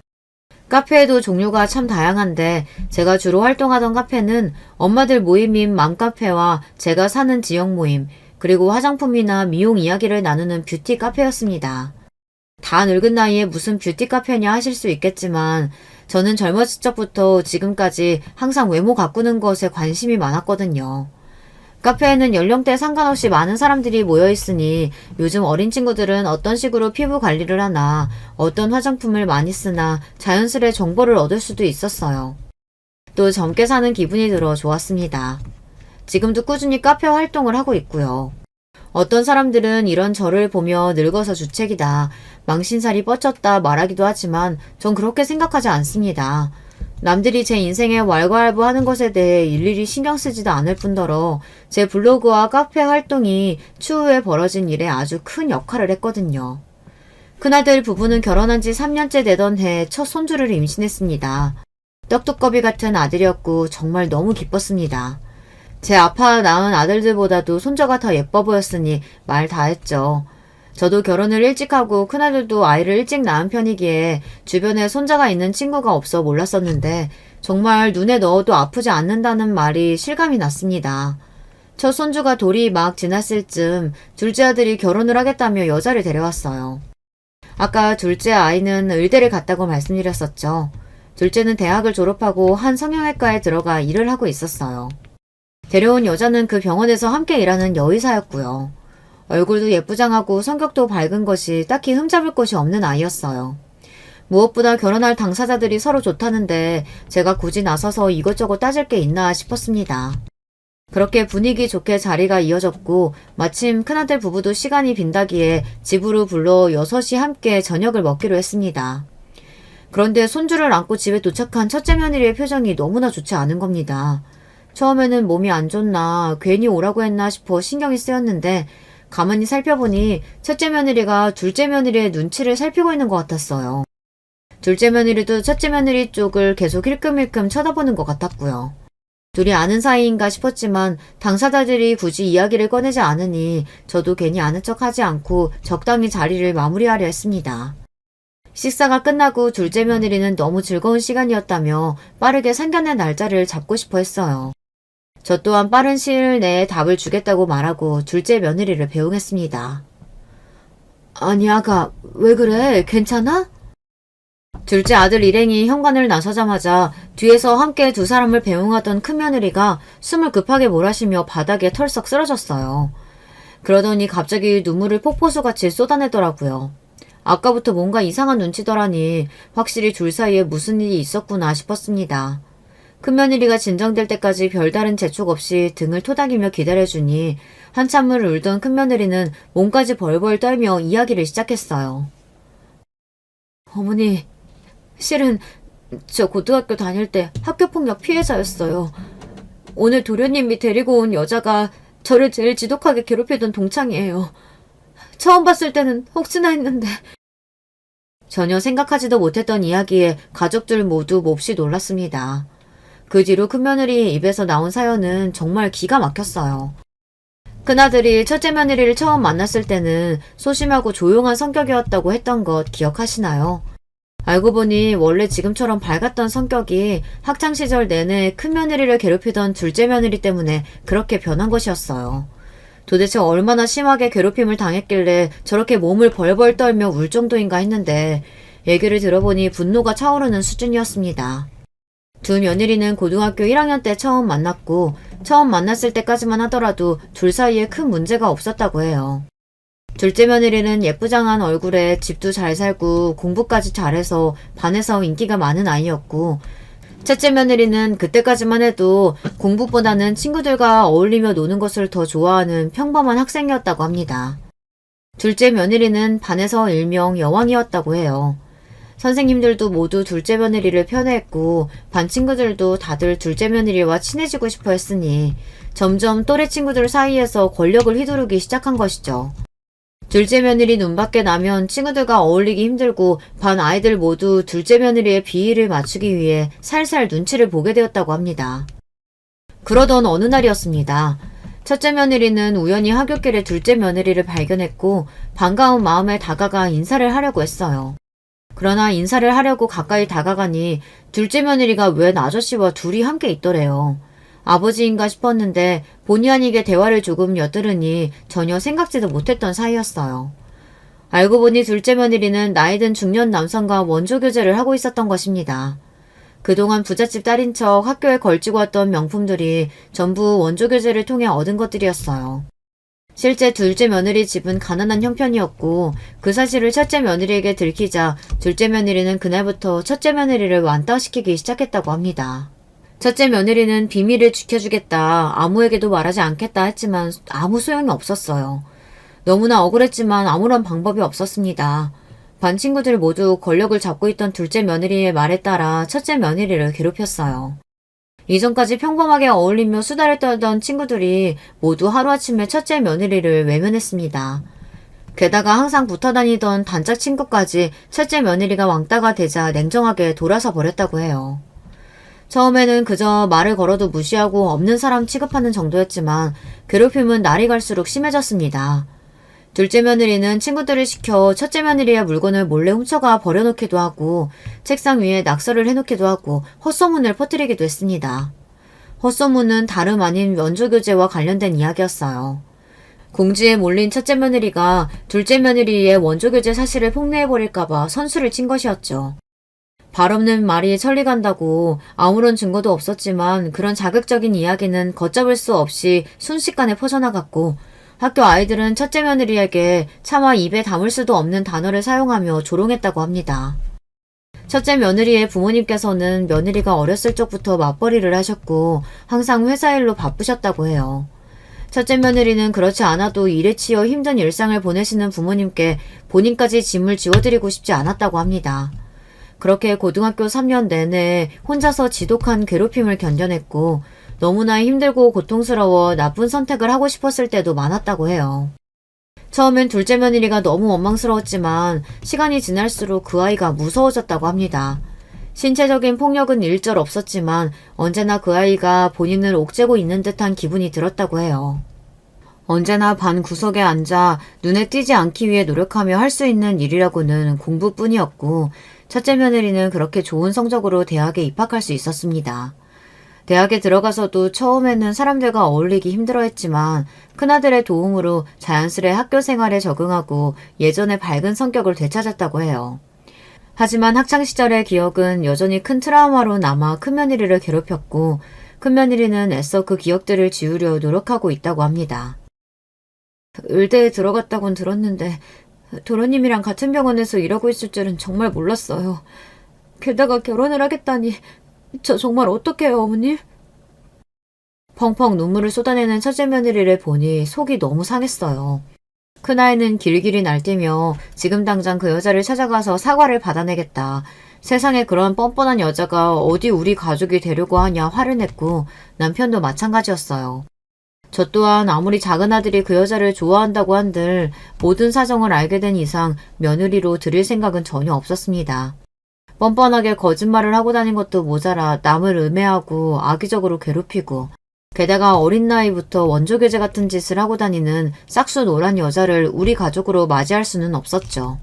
카페에도 종류가 참 다양한데 제가 주로 활동하던 카페는 엄마들 모임인 맘카페와 제가 사는 지역 모임, 그리고 화장품이나 미용 이야기를 나누는 뷰티 카페였습니다. 다 늙은 나이에 무슨 뷰티 카페냐 하실 수 있겠지만 저는 젊었을 적부터 지금까지 항상 외모 가꾸는 것에 관심이 많았거든요. 카페에는 연령대 상관없이 많은 사람들이 모여 있으니 요즘 어린 친구들은 어떤 식으로 피부 관리를 하나, 어떤 화장품을 많이 쓰나 자연스레 정보를 얻을 수도 있었어요. 또 젊게 사는 기분이 들어 좋았습니다. 지금도 꾸준히 카페 활동을 하고 있고요. 어떤 사람들은 이런 저를 보며 늙어서 주책이다, 망신살이 뻗쳤다 말하기도 하지만 전 그렇게 생각하지 않습니다. 남들이 제 인생에 왈가왈부하는 것에 대해 일일이 신경 쓰지도 않을 뿐더러 제 블로그와 카페 활동이 추후에 벌어진 일에 아주 큰 역할을 했거든요. 큰아들 부부는 결혼한 지 3년째 되던 해 첫 손주를 임신했습니다. 떡두꺼비 같은 아들이었고 정말 너무 기뻤습니다. 제 아파 낳은 아들들보다도 손자가 더 예뻐 보였으니 말 다 했죠. 저도 결혼을 일찍 하고 큰아들도 아이를 일찍 낳은 편이기에 주변에 손자가 있는 친구가 없어 몰랐었는데 정말 눈에 넣어도 아프지 않는다는 말이 실감이 났습니다. 첫 손주가 돌이 막 지났을 즈음 둘째 아들이 결혼을 하겠다며 여자를 데려왔어요. 아까 둘째 아이는 의대를 갔다고 말씀드렸었죠. 둘째는 대학을 졸업하고 한 성형외과에 들어가 일을 하고 있었어요. 데려온 여자는 그 병원에서 함께 일하는 여의사였고요. 얼굴도 예쁘장하고 성격도 밝은 것이 딱히 흠잡을 것이 없는 아이였어요. 무엇보다 결혼할 당사자들이 서로 좋다는데 제가 굳이 나서서 이것저것 따질 게 있나 싶었습니다. 그렇게 분위기 좋게 자리가 이어졌고 마침 큰아들 부부도 시간이 빈다기에 집으로 불러 6이 함께 저녁을 먹기로 했습니다. 그런데 손주를 안고 집에 도착한 첫째 며느리의 표정이 너무나 좋지 않은 겁니다. 처음에는 몸이 안 좋나 괜히 오라고 했나 싶어 신경이 쓰였는데 가만히 살펴보니 첫째 며느리가 둘째 며느리의 눈치를 살피고 있는 것 같았어요. 둘째 며느리도 첫째 며느리 쪽을 계속 힐끔힐끔 쳐다보는 것 같았고요. 둘이 아는 사이인가 싶었지만 당사자들이 굳이 이야기를 꺼내지 않으니 저도 괜히 아는 척하지 않고 적당히 자리를 마무리하려 했습니다. 식사가 끝나고 둘째 며느리는 너무 즐거운 시간이었다며 빠르게 상견례 날짜를 잡고 싶어 했어요. 저 또한 빠른 시일 내에 답을 주겠다고 말하고 둘째 며느리를 배웅했습니다. 아니 아가, 왜 그래? 괜찮아? 둘째 아들 일행이 현관을 나서자마자 뒤에서 함께 두 사람을 배웅하던 큰며느리가 숨을 급하게 몰아쉬며 바닥에 털썩 쓰러졌어요. 그러더니 갑자기 눈물을 폭포수같이 쏟아내더라고요. 아까부터 뭔가 이상한 눈치더라니 확실히 둘 사이에 무슨 일이 있었구나 싶었습니다. 큰며느리가 진정될 때까지 별다른 재촉 없이 등을 토닥이며 기다려주니 한참을 울던 큰며느리는 몸까지 벌벌 떨며 이야기를 시작했어요. 어머니, 실은 저 고등학교 다닐 때 학교폭력 피해자였어요. 오늘 도련님이 데리고 온 여자가 저를 제일 지독하게 괴롭히던 동창이에요. 처음 봤을 때는 혹시나 했는데 전혀 생각하지도 못했던 이야기에 가족들 모두 몹시 놀랐습니다. 그 뒤로 큰며느리의 입에서 나온 사연은 정말 기가 막혔어요. 큰아들이 첫째 며느리를 처음 만났을 때는 소심하고 조용한 성격이었다고 했던 것 기억하시나요? 알고 보니 원래 지금처럼 밝았던 성격이 학창시절 내내 큰며느리를 괴롭히던 둘째 며느리 때문에 그렇게 변한 것이었어요. 도대체 얼마나 심하게 괴롭힘을 당했길래 저렇게 몸을 벌벌 떨며 울 정도인가 했는데 얘기를 들어보니 분노가 차오르는 수준이었습니다. 두 며느리는 고등학교 1학년 때 처음 만났고 처음 만났을 때까지만 하더라도 둘 사이에 큰 문제가 없었다고 해요. 둘째 며느리는 예쁘장한 얼굴에 집도 잘 살고 공부까지 잘해서 반에서 인기가 많은 아이였고 첫째 며느리는 그때까지만 해도 공부보다는 친구들과 어울리며 노는 것을 더 좋아하는 평범한 학생이었다고 합니다. 둘째 며느리는 반에서 일명 여왕이었다고 해요. 선생님들도 모두 둘째 며느리를 편애했고 반 친구들도 다들 둘째 며느리와 친해지고 싶어 했으니 점점 또래 친구들 사이에서 권력을 휘두르기 시작한 것이죠. 둘째 며느리 눈밖에 나면 친구들과 어울리기 힘들고 반 아이들 모두 둘째 며느리의 비위를 맞추기 위해 살살 눈치를 보게 되었다고 합니다. 그러던 어느 날이었습니다. 첫째 며느리는 우연히 하굣길에 둘째 며느리를 발견했고 반가운 마음에 다가가 인사를 하려고 했어요. 그러나 인사를 하려고 가까이 다가가니 둘째 며느리가 웬 아저씨와 둘이 함께 있더래요. 아버지인가 싶었는데 본의 아니게 대화를 조금 엿들으니 전혀 생각지도 못했던 사이였어요. 알고 보니 둘째 며느리는 나이든 중년 남성과 원조교제를 하고 있었던 것입니다. 그동안 부잣집 딸인 척 학교에 걸치고 왔던 명품들이 전부 원조교제를 통해 얻은 것들이었어요. 실제 둘째 며느리 집은 가난한 형편이었고 그 사실을 첫째 며느리에게 들키자 둘째 며느리는 그날부터 첫째 며느리를 완따시키기 시작했다고 합니다. 첫째 며느리는 비밀을 지켜주겠다, 아무에게도 말하지 않겠다 했지만 아무 소용이 없었어요. 너무나 억울했지만 아무런 방법이 없었습니다. 반 친구들 모두 권력을 잡고 있던 둘째 며느리의 말에 따라 첫째 며느리를 괴롭혔어요. 이전까지 평범하게 어울리며 수다를 떨던 친구들이 모두 하루아침에 첫째 며느리를 외면했습니다. 게다가 항상 붙어다니던 단짝 친구까지 첫째 며느리가 왕따가 되자 냉정하게 돌아서 버렸다고 해요. 처음에는 그저 말을 걸어도 무시하고 없는 사람 취급하는 정도였지만 괴롭힘은 날이 갈수록 심해졌습니다. 둘째 며느리는 친구들을 시켜 첫째 며느리의 물건을 몰래 훔쳐가 버려놓기도 하고 책상 위에 낙서를 해놓기도 하고 헛소문을 퍼뜨리기도 했습니다. 헛소문은 다름 아닌 원조교제와 관련된 이야기였어요. 공지에 몰린 첫째 며느리가 둘째 며느리의 원조교제 사실을 폭로해버릴까봐 선수를 친 것이었죠. 발 없는 말이 천리 간다고 아무런 증거도 없었지만 그런 자극적인 이야기는 걷잡을 수 없이 순식간에 퍼져나갔고 학교 아이들은 첫째 며느리에게 차마 입에 담을 수도 없는 단어를 사용하며 조롱했다고 합니다. 첫째 며느리의 부모님께서는 며느리가 어렸을 적부터 맞벌이를 하셨고 항상 회사 일로 바쁘셨다고 해요. 첫째 며느리는 그렇지 않아도 일에 치여 힘든 일상을 보내시는 부모님께 본인까지 짐을 지워드리고 싶지 않았다고 합니다. 그렇게 고등학교 3년 내내 혼자서 지독한 괴롭힘을 견뎌냈고 너무나 힘들고 고통스러워 나쁜 선택을 하고 싶었을 때도 많았다고 해요. 처음엔 둘째 며느리가 너무 원망스러웠지만 시간이 지날수록 그 아이가 무서워졌다고 합니다. 신체적인 폭력은 일절 없었지만 언제나 그 아이가 본인을 옥죄고 있는 듯한 기분이 들었다고 해요. 언제나 반 구석에 앉아 눈에 띄지 않기 위해 노력하며 할 수 있는 일이라고는 공부뿐이었고 첫째 며느리는 그렇게 좋은 성적으로 대학에 입학할 수 있었습니다. 대학에 들어가서도 처음에는 사람들과 어울리기 힘들어했지만 큰아들의 도움으로 자연스레 학교 생활에 적응하고 예전의 밝은 성격을 되찾았다고 해요. 하지만 학창시절의 기억은 여전히 큰 트라우마로 남아 큰며느리를 괴롭혔고 큰며느리는 애써 그 기억들을 지우려 노력하고 있다고 합니다. 의대에 들어갔다곤 들었는데 도련님이랑 같은 병원에서 일하고 있을 줄은 정말 몰랐어요. 게다가 결혼을 하겠다니 저 정말 어떡해요, 어머님? 펑펑 눈물을 쏟아내는 첫째 며느리를 보니 속이 너무 상했어요. 큰아이는 길길이 날뛰며 지금 당장 그 여자를 찾아가서 사과를 받아내겠다. 세상에 그런 뻔뻔한 여자가 어디 우리 가족이 되려고 하냐 화를 냈고 남편도 마찬가지였어요. 저 또한 아무리 작은 아들이 그 여자를 좋아한다고 한들 모든 사정을 알게 된 이상 며느리로 들일 생각은 전혀 없었습니다. 뻔뻔하게 거짓말을 하고 다닌 것도 모자라 남을 음해하고 악의적으로 괴롭히고 게다가 어린 나이부터 원조교제 같은 짓을 하고 다니는 싹수 노란 여자를 우리 가족으로 맞이할 수는 없었죠.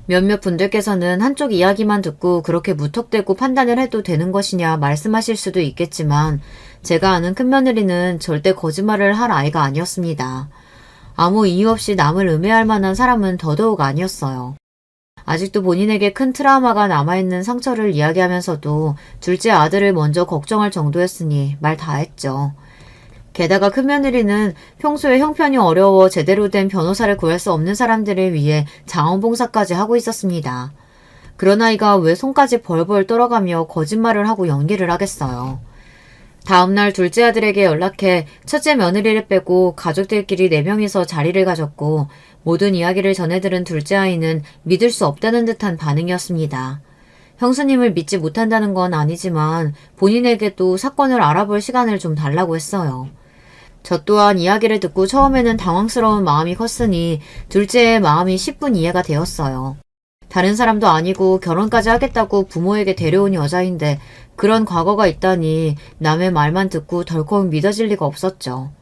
몇몇 분들께서는 한쪽 이야기만 듣고 그렇게 무턱대고 판단을 해도 되는 것이냐 말씀하실 수도 있겠지만 제가 아는 큰며느리는 절대 거짓말을 할 아이가 아니었습니다. 아무 이유 없이 남을 음해할 만한 사람은 더더욱 아니었어요. 아직도 본인에게 큰 트라우마가 남아있는 상처를 이야기하면서도 둘째 아들을 먼저 걱정할 정도였으니 말 다 했죠. 게다가 큰며느리는 평소에 형편이 어려워 제대로 된 변호사를 구할 수 없는 사람들을 위해 자원봉사까지 하고 있었습니다. 그런 아이가 왜 손까지 벌벌 떨어가며 거짓말을 하고 연기를 하겠어요. 다음날 둘째 아들에게 연락해 첫째 며느리를 빼고 가족들끼리 4명이서 자리를 가졌고 모든 이야기를 전해들은 둘째 아이는 믿을 수 없다는 듯한 반응이었습니다. 형수님을 믿지 못한다는 건 아니지만 본인에게도 사건을 알아볼 시간을 좀 달라고 했어요. 저 또한 이야기를 듣고 처음에는 당황스러운 마음이 컸으니 둘째의 마음이 10분 이해가 되었어요. 다른 사람도 아니고 결혼까지 하겠다고 부모에게 데려온 여자인데 그런 과거가 있다니 남의 말만 듣고 덜컥 믿어질 리가 없었죠.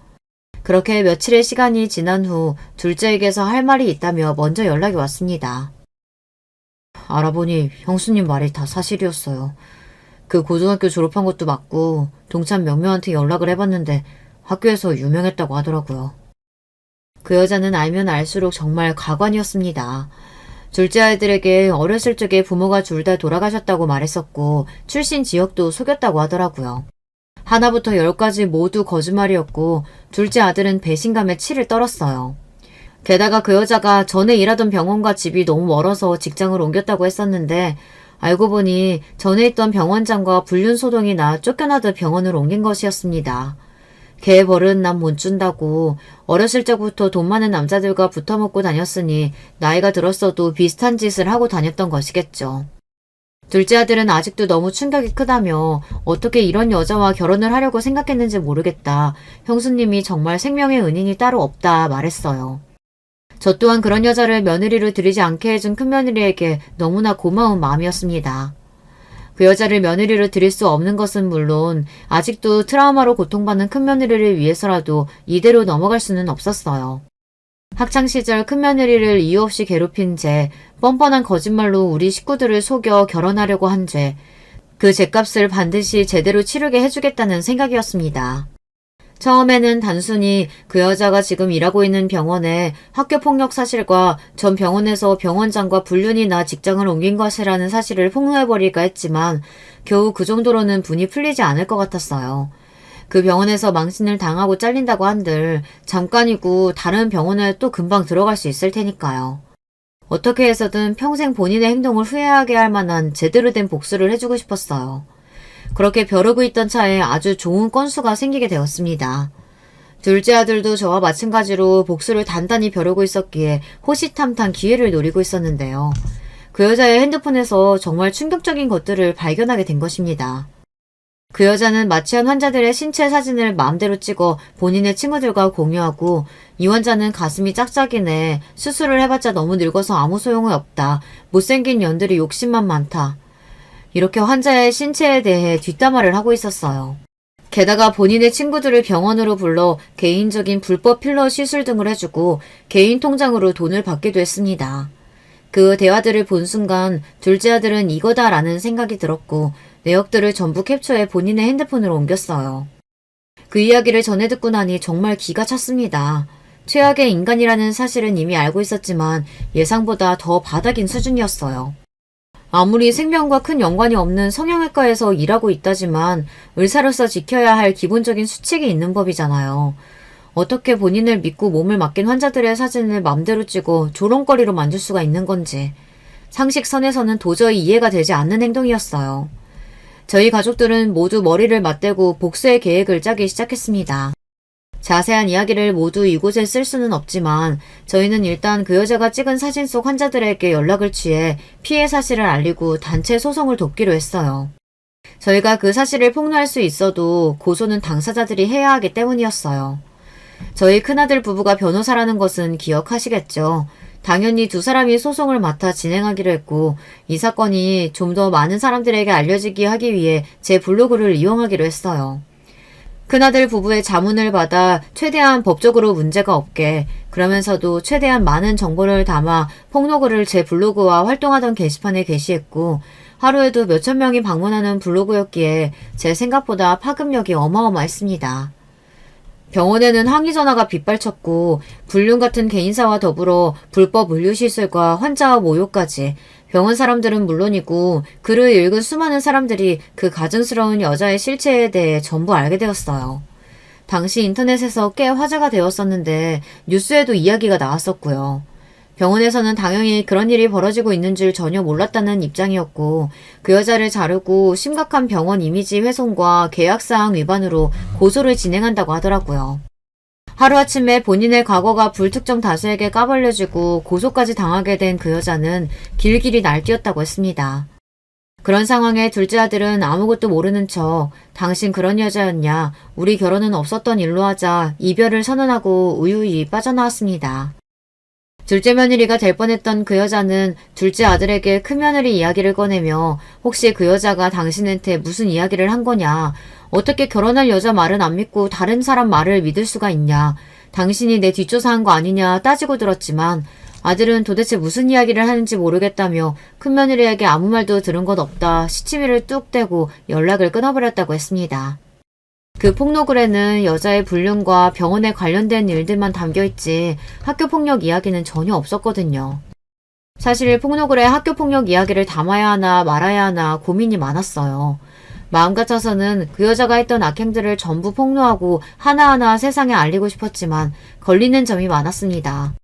그렇게 며칠의 시간이 지난 후 둘째에게서 할 말이 있다며 먼저 연락이 왔습니다. 알아보니 형수님 말이 다 사실이었어요. 그 고등학교 졸업한 것도 맞고 동참 몇 명한테 연락을 해봤는데 학교에서 유명했다고 하더라고요. 그 여자는 알면 알수록 정말 가관이었습니다. 둘째 아이들에게 어렸을 적에 부모가 둘 다 돌아가셨다고 말했었고 출신 지역도 속였다고 하더라고요. 하나부터 10까지 모두 거짓말이었고 둘째 아들은 배신감에 치를 떨었어요. 게다가 그 여자가 전에 일하던 병원과 집이 너무 멀어서 직장을 옮겼다고 했었는데 알고 보니 전에 있던 병원장과 불륜 소동이 나 쫓겨나듯 병원을 옮긴 것이었습니다. 개 버릇 남 못 준다고 어렸을 적부터 돈 많은 남자들과 붙어먹고 다녔으니 나이가 들었어도 비슷한 짓을 하고 다녔던 것이겠죠. 둘째 아들은 아직도 너무 충격이 크다며 어떻게 이런 여자와 결혼을 하려고 생각했는지 모르겠다. 형수님이 정말 생명의 은인이 따로 없다 말했어요. 저 또한 그런 여자를 며느리로 들이지 않게 해준 큰며느리에게 너무나 고마운 마음이었습니다. 그 여자를 며느리로 들일 수 없는 것은 물론 아직도 트라우마로 고통받는 큰며느리를 위해서라도 이대로 넘어갈 수는 없었어요. 학창시절 큰며느리를 이유 없이 괴롭힌 죄, 뻔뻔한 거짓말로 우리 식구들을 속여 결혼하려고 한 죄, 그 죄값을 반드시 제대로 치르게 해주겠다는 생각이었습니다. 처음에는 단순히 그 여자가 지금 일하고 있는 병원에 학교폭력 사실과 전 병원에서 병원장과 불륜이 나 직장을 옮긴 것이라는 사실을 폭로해버릴까 했지만 겨우 그 정도로는 분이 풀리지 않을 것 같았어요. 그 병원에서 망신을 당하고 잘린다고 한들 잠깐이고 다른 병원에 또 금방 들어갈 수 있을 테니까요. 어떻게 해서든 평생 본인의 행동을 후회하게 할 만한 제대로 된 복수를 해주고 싶었어요. 그렇게 벼르고 있던 차에 아주 좋은 건수가 생기게 되었습니다. 둘째 아들도 저와 마찬가지로 복수를 단단히 벼르고 있었기에 호시탐탐 기회를 노리고 있었는데요. 그 여자의 핸드폰에서 정말 충격적인 것들을 발견하게 된 것입니다. 그 여자는 마취한 환자들의 신체 사진을 마음대로 찍어 본인의 친구들과 공유하고 이 환자는 가슴이 짝짝이네, 수술을 해봤자 너무 늙어서 아무 소용이 없다, 못생긴 년들이 욕심만 많다. 이렇게 환자의 신체에 대해 뒷담화를 하고 있었어요. 게다가 본인의 친구들을 병원으로 불러 개인적인 불법 필러 시술 등을 해주고 개인 통장으로 돈을 받기도 했습니다. 그 대화들을 본 순간 둘째 아들은 이거다라는 생각이 들었고 내역들을 전부 캡처해 본인의 핸드폰으로 옮겼어요. 그 이야기를 전해 듣고 나니 정말 기가 찼습니다. 최악의 인간이라는 사실은 이미 알고 있었지만 예상보다 더 바닥인 수준이었어요. 아무리 생명과 큰 연관이 없는 성형외과에서 일하고 있다지만 의사로서 지켜야 할 기본적인 수칙이 있는 법이잖아요. 어떻게 본인을 믿고 몸을 맡긴 환자들의 사진을 맘대로 찍어 조롱거리로 만들 수가 있는 건지 상식선에서는 도저히 이해가 되지 않는 행동이었어요. 저희 가족들은 모두 머리를 맞대고 복수의 계획을 짜기 시작했습니다. 자세한 이야기를 모두 이곳에 쓸 수는 없지만 저희는 일단 그 여자가 찍은 사진 속 환자들에게 연락을 취해 피해 사실을 알리고 단체 소송을 돕기로 했어요. 저희가 그 사실을 폭로할 수 있어도 고소는 당사자들이 해야 하기 때문이었어요. 저희 큰아들 부부가 변호사라는 것은 기억하시겠죠. 당연히 두 사람이 소송을 맡아 진행하기로 했고 이 사건이 좀 더 많은 사람들에게 알려지게 하기 위해 제 블로그를 이용하기로 했어요. 큰아들 부부의 자문을 받아 최대한 법적으로 문제가 없게 그러면서도 최대한 많은 정보를 담아 폭로글을 제 블로그와 활동하던 게시판에 게시했고 하루에도 몇천 명이 방문하는 블로그였기에 제 생각보다 파급력이 어마어마했습니다. 병원에는 항의 전화가 빗발쳤고 불륜 같은 개인사와 더불어 불법 의료시술과 환자 모욕까지 병원 사람들은 물론이고 글을 읽은 수많은 사람들이 그 가증스러운 여자의 실체에 대해 전부 알게 되었어요. 당시 인터넷에서 꽤 화제가 되었었는데 뉴스에도 이야기가 나왔었고요. 병원에서는 당연히 그런 일이 벌어지고 있는 줄 전혀 몰랐다는 입장이었고 그 여자를 자르고 심각한 병원 이미지 훼손과 계약사항 위반으로 고소를 진행한다고 하더라고요. 하루아침에 본인의 과거가 불특정 다수에게 까발려지고 고소까지 당하게 된 그 여자는 길길이 날뛰었다고 했습니다. 그런 상황에 둘째 아들은 아무것도 모르는 척 당신 그런 여자였냐, 우리 결혼은 없었던 일로 하자 이별을 선언하고 우유히 빠져나왔습니다. 둘째 며느리가 될 뻔했던 그 여자는 둘째 아들에게 큰 며느리 이야기를 꺼내며 혹시 그 여자가 당신한테 무슨 이야기를 한 거냐, 어떻게 결혼할 여자 말은 안 믿고 다른 사람 말을 믿을 수가 있냐, 당신이 내 뒷조사한 거 아니냐 따지고 들었지만 아들은 도대체 무슨 이야기를 하는지 모르겠다며 큰 며느리에게 아무 말도 들은 것 없다 시치미를 뚝 떼고 연락을 끊어버렸다고 했습니다. 그 폭로글에는 여자의 불륜과 병원에 관련된 일들만 담겨있지 학교폭력 이야기는 전혀 없었거든요. 사실 폭로글에 학교폭력 이야기를 담아야 하나 말아야 하나 고민이 많았어요. 마음 같아서는 그 여자가 했던 악행들을 전부 폭로하고 하나하나 세상에 알리고 싶었지만 걸리는 점이 많았습니다.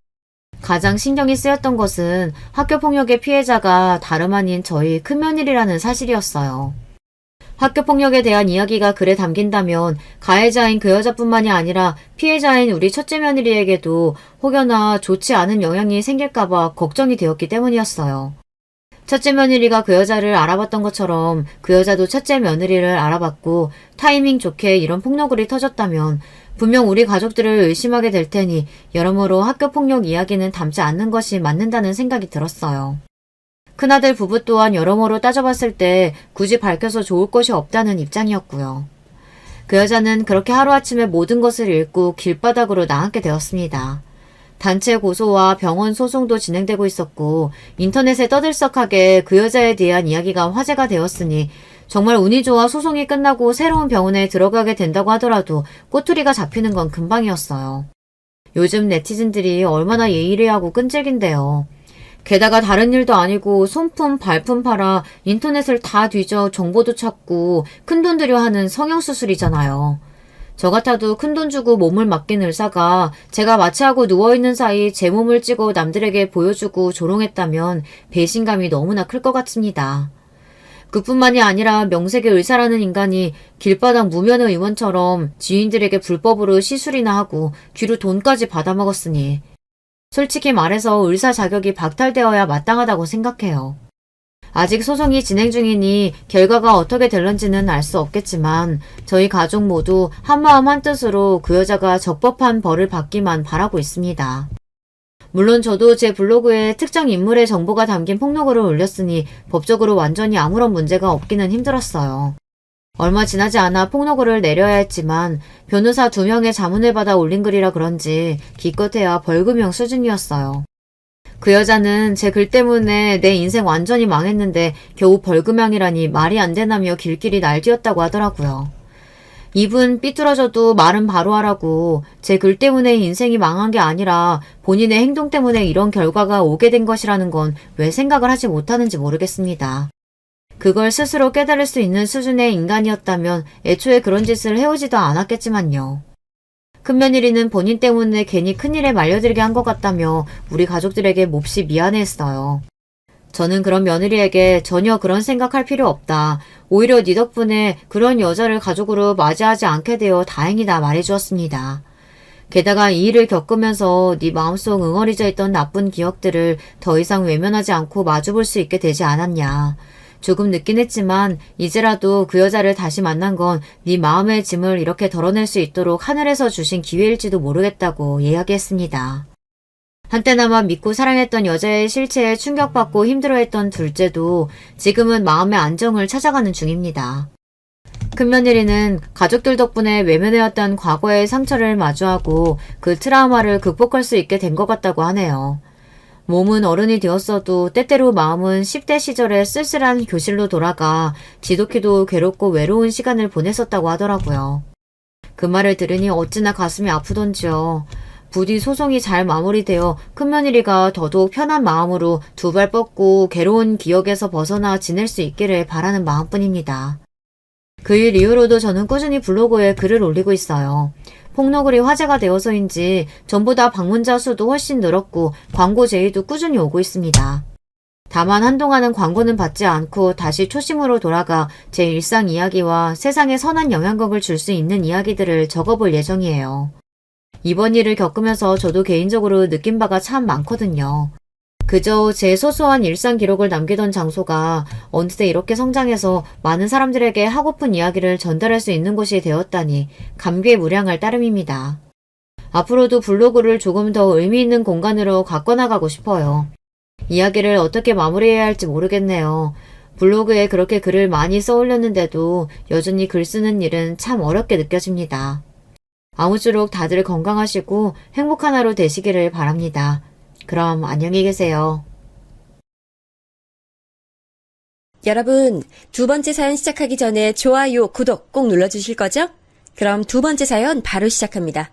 가장 신경이 쓰였던 것은 학교폭력의 피해자가 다름 아닌 저희 큰며느리라는 사실이었어요. 학교폭력에 대한 이야기가 글에 담긴다면 가해자인 그 여자뿐만이 아니라 피해자인 우리 첫째 며느리에게도 혹여나 좋지 않은 영향이 생길까봐 걱정이 되었기 때문이었어요. 첫째 며느리가 그 여자를 알아봤던 것처럼 그 여자도 첫째 며느리를 알아봤고 타이밍 좋게 이런 폭로글이 터졌다면 분명 우리 가족들을 의심하게 될 테니 여러모로 학교폭력 이야기는 담지 않는 것이 맞는다는 생각이 들었어요. 큰아들 부부 또한 여러모로 따져봤을 때 굳이 밝혀서 좋을 것이 없다는 입장이었고요. 그 여자는 그렇게 하루아침에 모든 것을 잃고 길바닥으로 나앉게 되었습니다. 단체 고소와 병원 소송도 진행되고 있었고 인터넷에 떠들썩하게 그 여자에 대한 이야기가 화제가 되었으니 정말 운이 좋아 소송이 끝나고 새로운 병원에 들어가게 된다고 하더라도 꼬투리가 잡히는 건 금방이었어요. 요즘 네티즌들이 얼마나 예의례하고 끈질긴데요. 게다가 다른 일도 아니고 손품, 발품 팔아 인터넷을 다 뒤져 정보도 찾고 큰돈 들여 하는 성형수술이잖아요. 저 같아도 큰돈 주고 몸을 맡긴 의사가 제가 마취하고 누워있는 사이 제 몸을 찍어 남들에게 보여주고 조롱했다면 배신감이 너무나 클 것 같습니다. 그뿐만이 아니라 명색의 의사라는 인간이 길바닥 무면 의원처럼 지인들에게 불법으로 시술이나 하고 뒤로 돈까지 받아먹었으니 솔직히 말해서 의사 자격이 박탈되어야 마땅하다고 생각해요. 아직 소송이 진행 중이니 결과가 어떻게 될런지는 알 수 없겠지만 저희 가족 모두 한마음 한뜻으로 그 여자가 적법한 벌을 받기만 바라고 있습니다. 물론 저도 제 블로그에 특정 인물의 정보가 담긴 폭로글을 올렸으니 법적으로 완전히 아무런 문제가 없기는 힘들었어요. 얼마 지나지 않아 폭로글을 내려야 했지만 변호사 2명의 자문을 받아 올린 글이라 그런지 기껏해야 벌금형 수준이었어요. 그 여자는 제 글 때문에 내 인생 완전히 망했는데 겨우 벌금형이라니 말이 안 되나며 길길이 날뛰었다고 하더라고요. 입은 삐뚤어져도 말은 바로 하라고 제 글 때문에 인생이 망한 게 아니라 본인의 행동 때문에 이런 결과가 오게 된 것이라는 건 왜 생각을 하지 못하는지 모르겠습니다. 그걸 스스로 깨달을 수 있는 수준의 인간이었다면 애초에 그런 짓을 해오지도 않았겠지만요. 큰며느리는 본인 때문에 괜히 큰일에 말려들게 한 것 같다며 우리 가족들에게 몹시 미안해했어요. 저는 그런 며느리에게 전혀 그런 생각할 필요 없다. 오히려 네 덕분에 그런 여자를 가족으로 맞이하지 않게 되어 다행이다 말해주었습니다. 게다가 이 일을 겪으면서 네 마음속 응어리져 있던 나쁜 기억들을 더 이상 외면하지 않고 마주볼 수 있게 되지 않았냐. 조금 늦긴 했지만 이제라도 그 여자를 다시 만난 건 네 마음의 짐을 이렇게 덜어낼 수 있도록 하늘에서 주신 기회일지도 모르겠다고 이야기했습니다. 한때나마 믿고 사랑했던 여자의 실체에 충격받고 힘들어했던 둘째도 지금은 마음의 안정을 찾아가는 중입니다. 큰며느리는 가족들 덕분에 외면해왔던 과거의 상처를 마주하고 그 트라우마를 극복할 수 있게 된 것 같다고 하네요. 몸은 어른이 되었어도 때때로 마음은 10대 시절의 쓸쓸한 교실로 돌아가 지독히도 괴롭고 외로운 시간을 보냈었다고 하더라고요. 그 말을 들으니 어찌나 가슴이 아프던지요. 부디 소송이 잘 마무리되어 큰며느리가 더더욱 편한 마음으로 두 발 뻗고 괴로운 기억에서 벗어나 지낼 수 있기를 바라는 마음뿐입니다. 그 일 이후로도 저는 꾸준히 블로그에 글을 올리고 있어요. 폭로글이 화제가 되어서인지 전보다 방문자 수도 훨씬 늘었고 광고 제의도 꾸준히 오고 있습니다. 다만 한동안은 광고는 받지 않고 다시 초심으로 돌아가 제 일상 이야기와 세상에 선한 영향력을 줄 수 있는 이야기들을 적어볼 예정이에요. 이번 일을 겪으면서 저도 개인적으로 느낀 바가 참 많거든요. 그저 제 소소한 일상 기록을 남기던 장소가 어느새 이렇게 성장해서 많은 사람들에게 하고픈 이야기를 전달할 수 있는 곳이 되었다니 감개무량할 따름입니다. 앞으로도 블로그를 조금 더 의미 있는 공간으로 가꿔나가고 싶어요. 이야기를 어떻게 마무리해야 할지 모르겠네요. 블로그에 그렇게 글을 많이 써올렸는데도 여전히 글 쓰는 일은 참 어렵게 느껴집니다. 아무쪼록 다들 건강하시고 행복한 하루 되시기를 바랍니다. 그럼 안녕히 계세요. 여러분, 두 번째 사연 시작하기 전에 좋아요, 구독 꼭 눌러주실 거죠? 그럼 두 번째 사연 바로 시작합니다.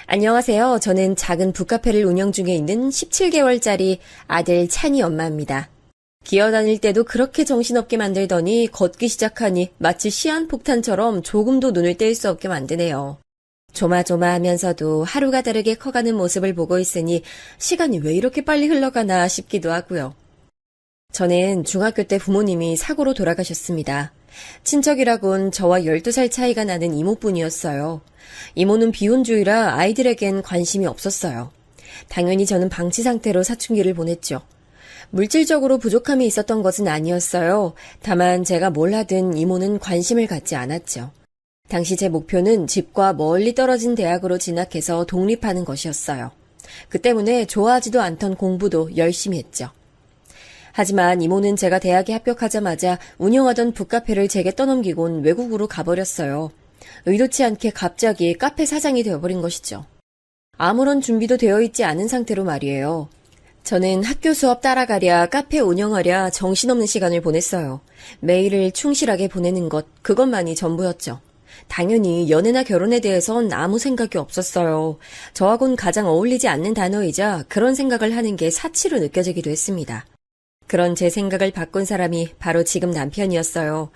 안녕하세요. 저는 작은 북카페를 운영 중에 있는 17개월짜리 아들 찬이 엄마입니다. 기어다닐 때도 그렇게 정신없게 만들더니 걷기 시작하니 마치 시한폭탄처럼 조금도 눈을 뗄 수 없게 만드네요. 조마조마하면서도 하루가 다르게 커가는 모습을 보고 있으니 시간이 왜 이렇게 빨리 흘러가나 싶기도 하고요. 저는 중학교 때 부모님이 사고로 돌아가셨습니다. 친척이라곤 저와 12살 차이가 나는 이모뿐이었어요. 이모는 비혼주의라 아이들에겐 관심이 없었어요. 당연히 저는 방치 상태로 사춘기를 보냈죠. 물질적으로 부족함이 있었던 것은 아니었어요. 다만 제가 뭘 하든 이모는 관심을 갖지 않았죠. 당시 제 목표는 집과 멀리 떨어진 대학으로 진학해서 독립하는 것이었어요. 그 때문에 좋아하지도 않던 공부도 열심히 했죠. 하지만 이모는 제가 대학에 합격하자마자 운영하던 북카페를 제게 떠넘기곤 외국으로 가버렸어요. 의도치 않게 갑자기 카페 사장이 되어버린 것이죠. 아무런 준비도 되어 있지 않은 상태로 말이에요. 저는 학교 수업 따라가랴 카페 운영하랴 정신없는 시간을 보냈어요. 매일을 충실하게 보내는 것, 그것만이 전부였죠. 당연히 연애나 결혼에 대해선 아무 생각이 없었어요. 저하고는 가장 어울리지 않는 단어이자 그런 생각을 하는 게 사치로 느껴지기도 했습니다. 그런 제 생각을 바꾼 사람이 바로 지금 남편이었어요.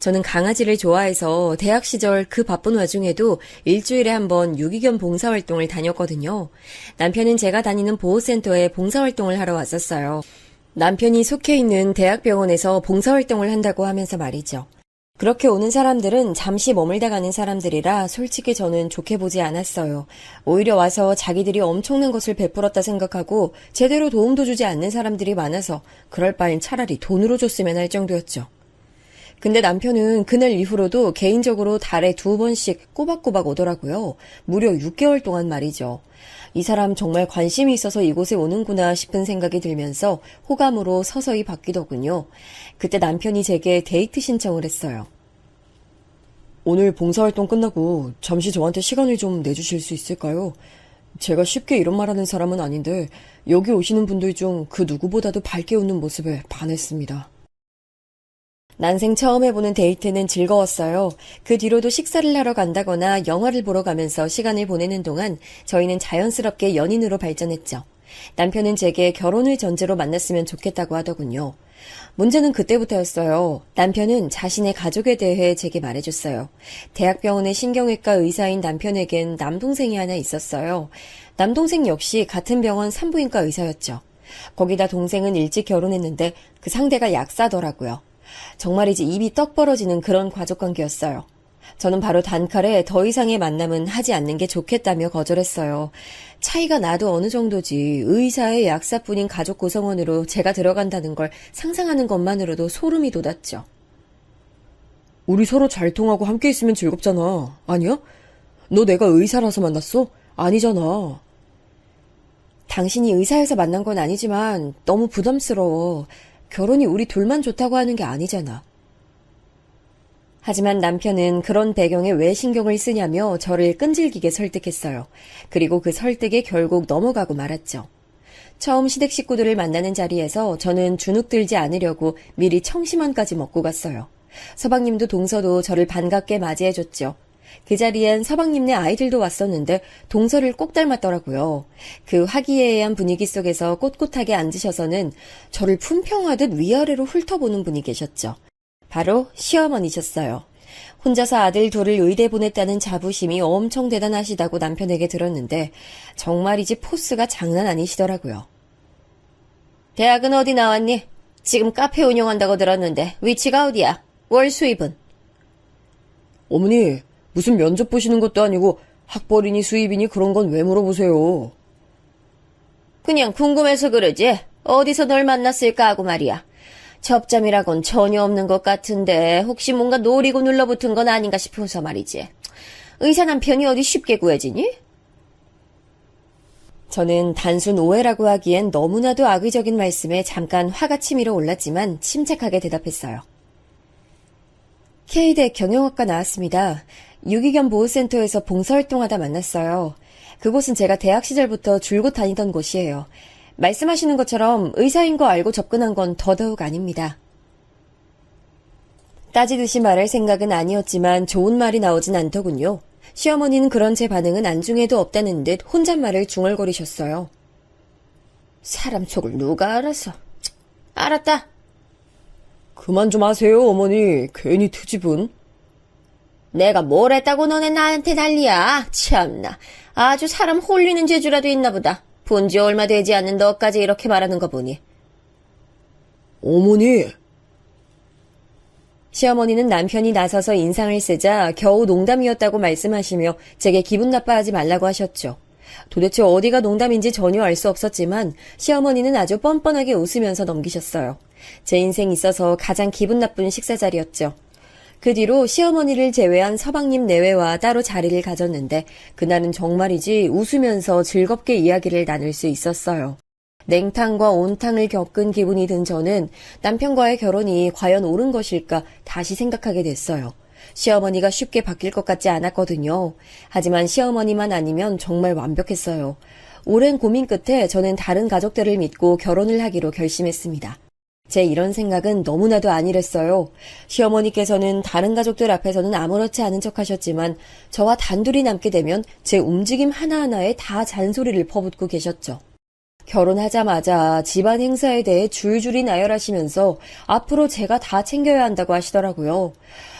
저는 강아지를 좋아해서 대학 시절 그 바쁜 와중에도 일주일에 한 번 유기견 봉사활동을 다녔거든요. 남편은 제가 다니는 보호센터에 봉사활동을 하러 왔었어요. 남편이 속해 있는 대학병원에서 봉사활동을 한다고 하면서 말이죠. 그렇게 오는 사람들은 잠시 머물다 가는 사람들이라 솔직히 저는 좋게 보지 않았어요. 오히려 와서 자기들이 엄청난 것을 베풀었다 생각하고 제대로 도움도 주지 않는 사람들이 많아서 그럴 바엔 차라리 돈으로 줬으면 할 정도였죠. 근데 남편은 그날 이후로도 개인적으로 달에 2번씩 꼬박꼬박 오더라고요. 무려 6개월 동안 말이죠. 이 사람 정말 관심이 있어서 이곳에 오는구나 싶은 생각이 들면서 호감으로 서서히 바뀌더군요. 그때 남편이 제게 데이트 신청을 했어요. 오늘 봉사활동 끝나고 잠시 저한테 시간을 좀 내주실 수 있을까요? 제가 쉽게 이런 말하는 사람은 아닌데 여기 오시는 분들 중 그 누구보다도 밝게 웃는 모습에 반했습니다. 난생 처음 해보는 데이트는 즐거웠어요. 그 뒤로도 식사를 하러 간다거나 영화를 보러 가면서 시간을 보내는 동안 저희는 자연스럽게 연인으로 발전했죠. 남편은 제게 결혼을 전제로 만났으면 좋겠다고 하더군요. 문제는 그때부터였어요. 남편은 자신의 가족에 대해 제게 말해줬어요. 대학병원의 신경외과 의사인 남편에겐 남동생이 하나 있었어요. 남동생 역시 같은 병원 산부인과 의사였죠. 거기다 동생은 일찍 결혼했는데 그 상대가 약사더라고요. 정말이지 입이 떡 벌어지는 그런 가족관계였어요. 저는 바로 단칼에 더 이상의 만남은 하지 않는 게 좋겠다며 거절했어요. 차이가 나도 어느 정도지 의사의 약사뿐인 가족 구성원으로 제가 들어간다는 걸 상상하는 것만으로도 소름이 돋았죠. 우리 서로 잘 통하고 함께 있으면 즐겁잖아. 아니야? 너 내가 의사라서 만났어? 아니잖아. 당신이 의사여서 만난 건 아니지만 너무 부담스러워. 결혼이 우리 둘만 좋다고 하는 게 아니잖아. 하지만 남편은 그런 배경에 왜 신경을 쓰냐며 저를 끈질기게 설득했어요. 그리고 그 설득에 결국 넘어가고 말았죠. 처음 시댁 식구들을 만나는 자리에서 저는 주눅 들지 않으려고 미리 청심환까지 먹고 갔어요. 서방님도 동서도 저를 반갑게 맞이해줬죠. 그 자리엔 서방님네 아이들도 왔었는데 동서를 꼭 닮았더라고요. 그 화기애애한 분위기 속에서 꼿꼿하게 앉으셔서는 저를 품평하듯 위아래로 훑어보는 분이 계셨죠. 바로 시어머니셨어요. 혼자서 아들 둘을 의대 보냈다는 자부심이 엄청 대단하시다고 남편에게 들었는데 정말이지 포스가 장난 아니시더라고요. 대학은 어디 나왔니? 지금 카페 운영한다고 들었는데 위치가 어디야? 월 수입은? 어머니, 무슨 면접 보시는 것도 아니고 학벌이니 수입이니 그런 건 왜 물어보세요? 그냥 궁금해서 그러지. 어디서 널 만났을까 하고 말이야. 접점이라곤 전혀 없는 것 같은데 혹시 뭔가 노리고 눌러붙은 건 아닌가 싶어서 말이지. 의사 남편이 어디 쉽게 구해지니? 저는 단순 오해라고 하기엔 너무나도 악의적인 말씀에 잠깐 화가 치밀어 올랐지만 침착하게 대답했어요. K대 경영학과 나왔습니다. 유기견 보호센터에서 봉사활동하다 만났어요. 그곳은 제가 대학 시절부터 줄곧 다니던 곳이에요. 말씀하시는 것처럼 의사인 거 알고 접근한 건 더더욱 아닙니다. 따지듯이 말할 생각은 아니었지만 좋은 말이 나오진 않더군요. 시어머니는 그런 제 반응은 안중에도 없다는 듯 혼잣말을 중얼거리셨어요. 사람 속을 누가 알아서. 알았다. 그만 좀 하세요, 어머니. 괜히 트집은. 내가 뭘 했다고 너네 나한테 난리야. 참나. 아주 사람 홀리는 재주라도 있나 보다. 본지 얼마 되지 않는 너까지 이렇게 말하는 거 보니. 어머니, 시어머니는 남편이 나서서 인상을 쓰자 겨우 농담이었다고 말씀하시며 제게 기분 나빠하지 말라고 하셨죠. 도대체 어디가 농담인지 전혀 알 수 없었지만 시어머니는 아주 뻔뻔하게 웃으면서 넘기셨어요. 제 인생 있어서 가장 기분 나쁜 식사 자리였죠. 그 뒤로 시어머니를 제외한 서방님 내외와 따로 자리를 가졌는데 그날은 정말이지 웃으면서 즐겁게 이야기를 나눌 수 있었어요. 냉탕과 온탕을 겪은 기분이 든 저는 남편과의 결혼이 과연 옳은 것일까 다시 생각하게 됐어요. 시어머니가 쉽게 바뀔 것 같지 않았거든요. 하지만 시어머니만 아니면 정말 완벽했어요. 오랜 고민 끝에 저는 다른 가족들을 믿고 결혼을 하기로 결심했습니다. 제 이런 생각은 너무나도 안일했어요. 시어머니께서는 다른 가족들 앞에서는 아무렇지 않은 척 하셨지만 저와 단둘이 남게 되면 제 움직임 하나하나에 다 잔소리를 퍼붓고 계셨죠. 결혼하자마자 집안 행사에 대해 줄줄이 나열하시면서 앞으로 제가 다 챙겨야 한다고 하시더라고요.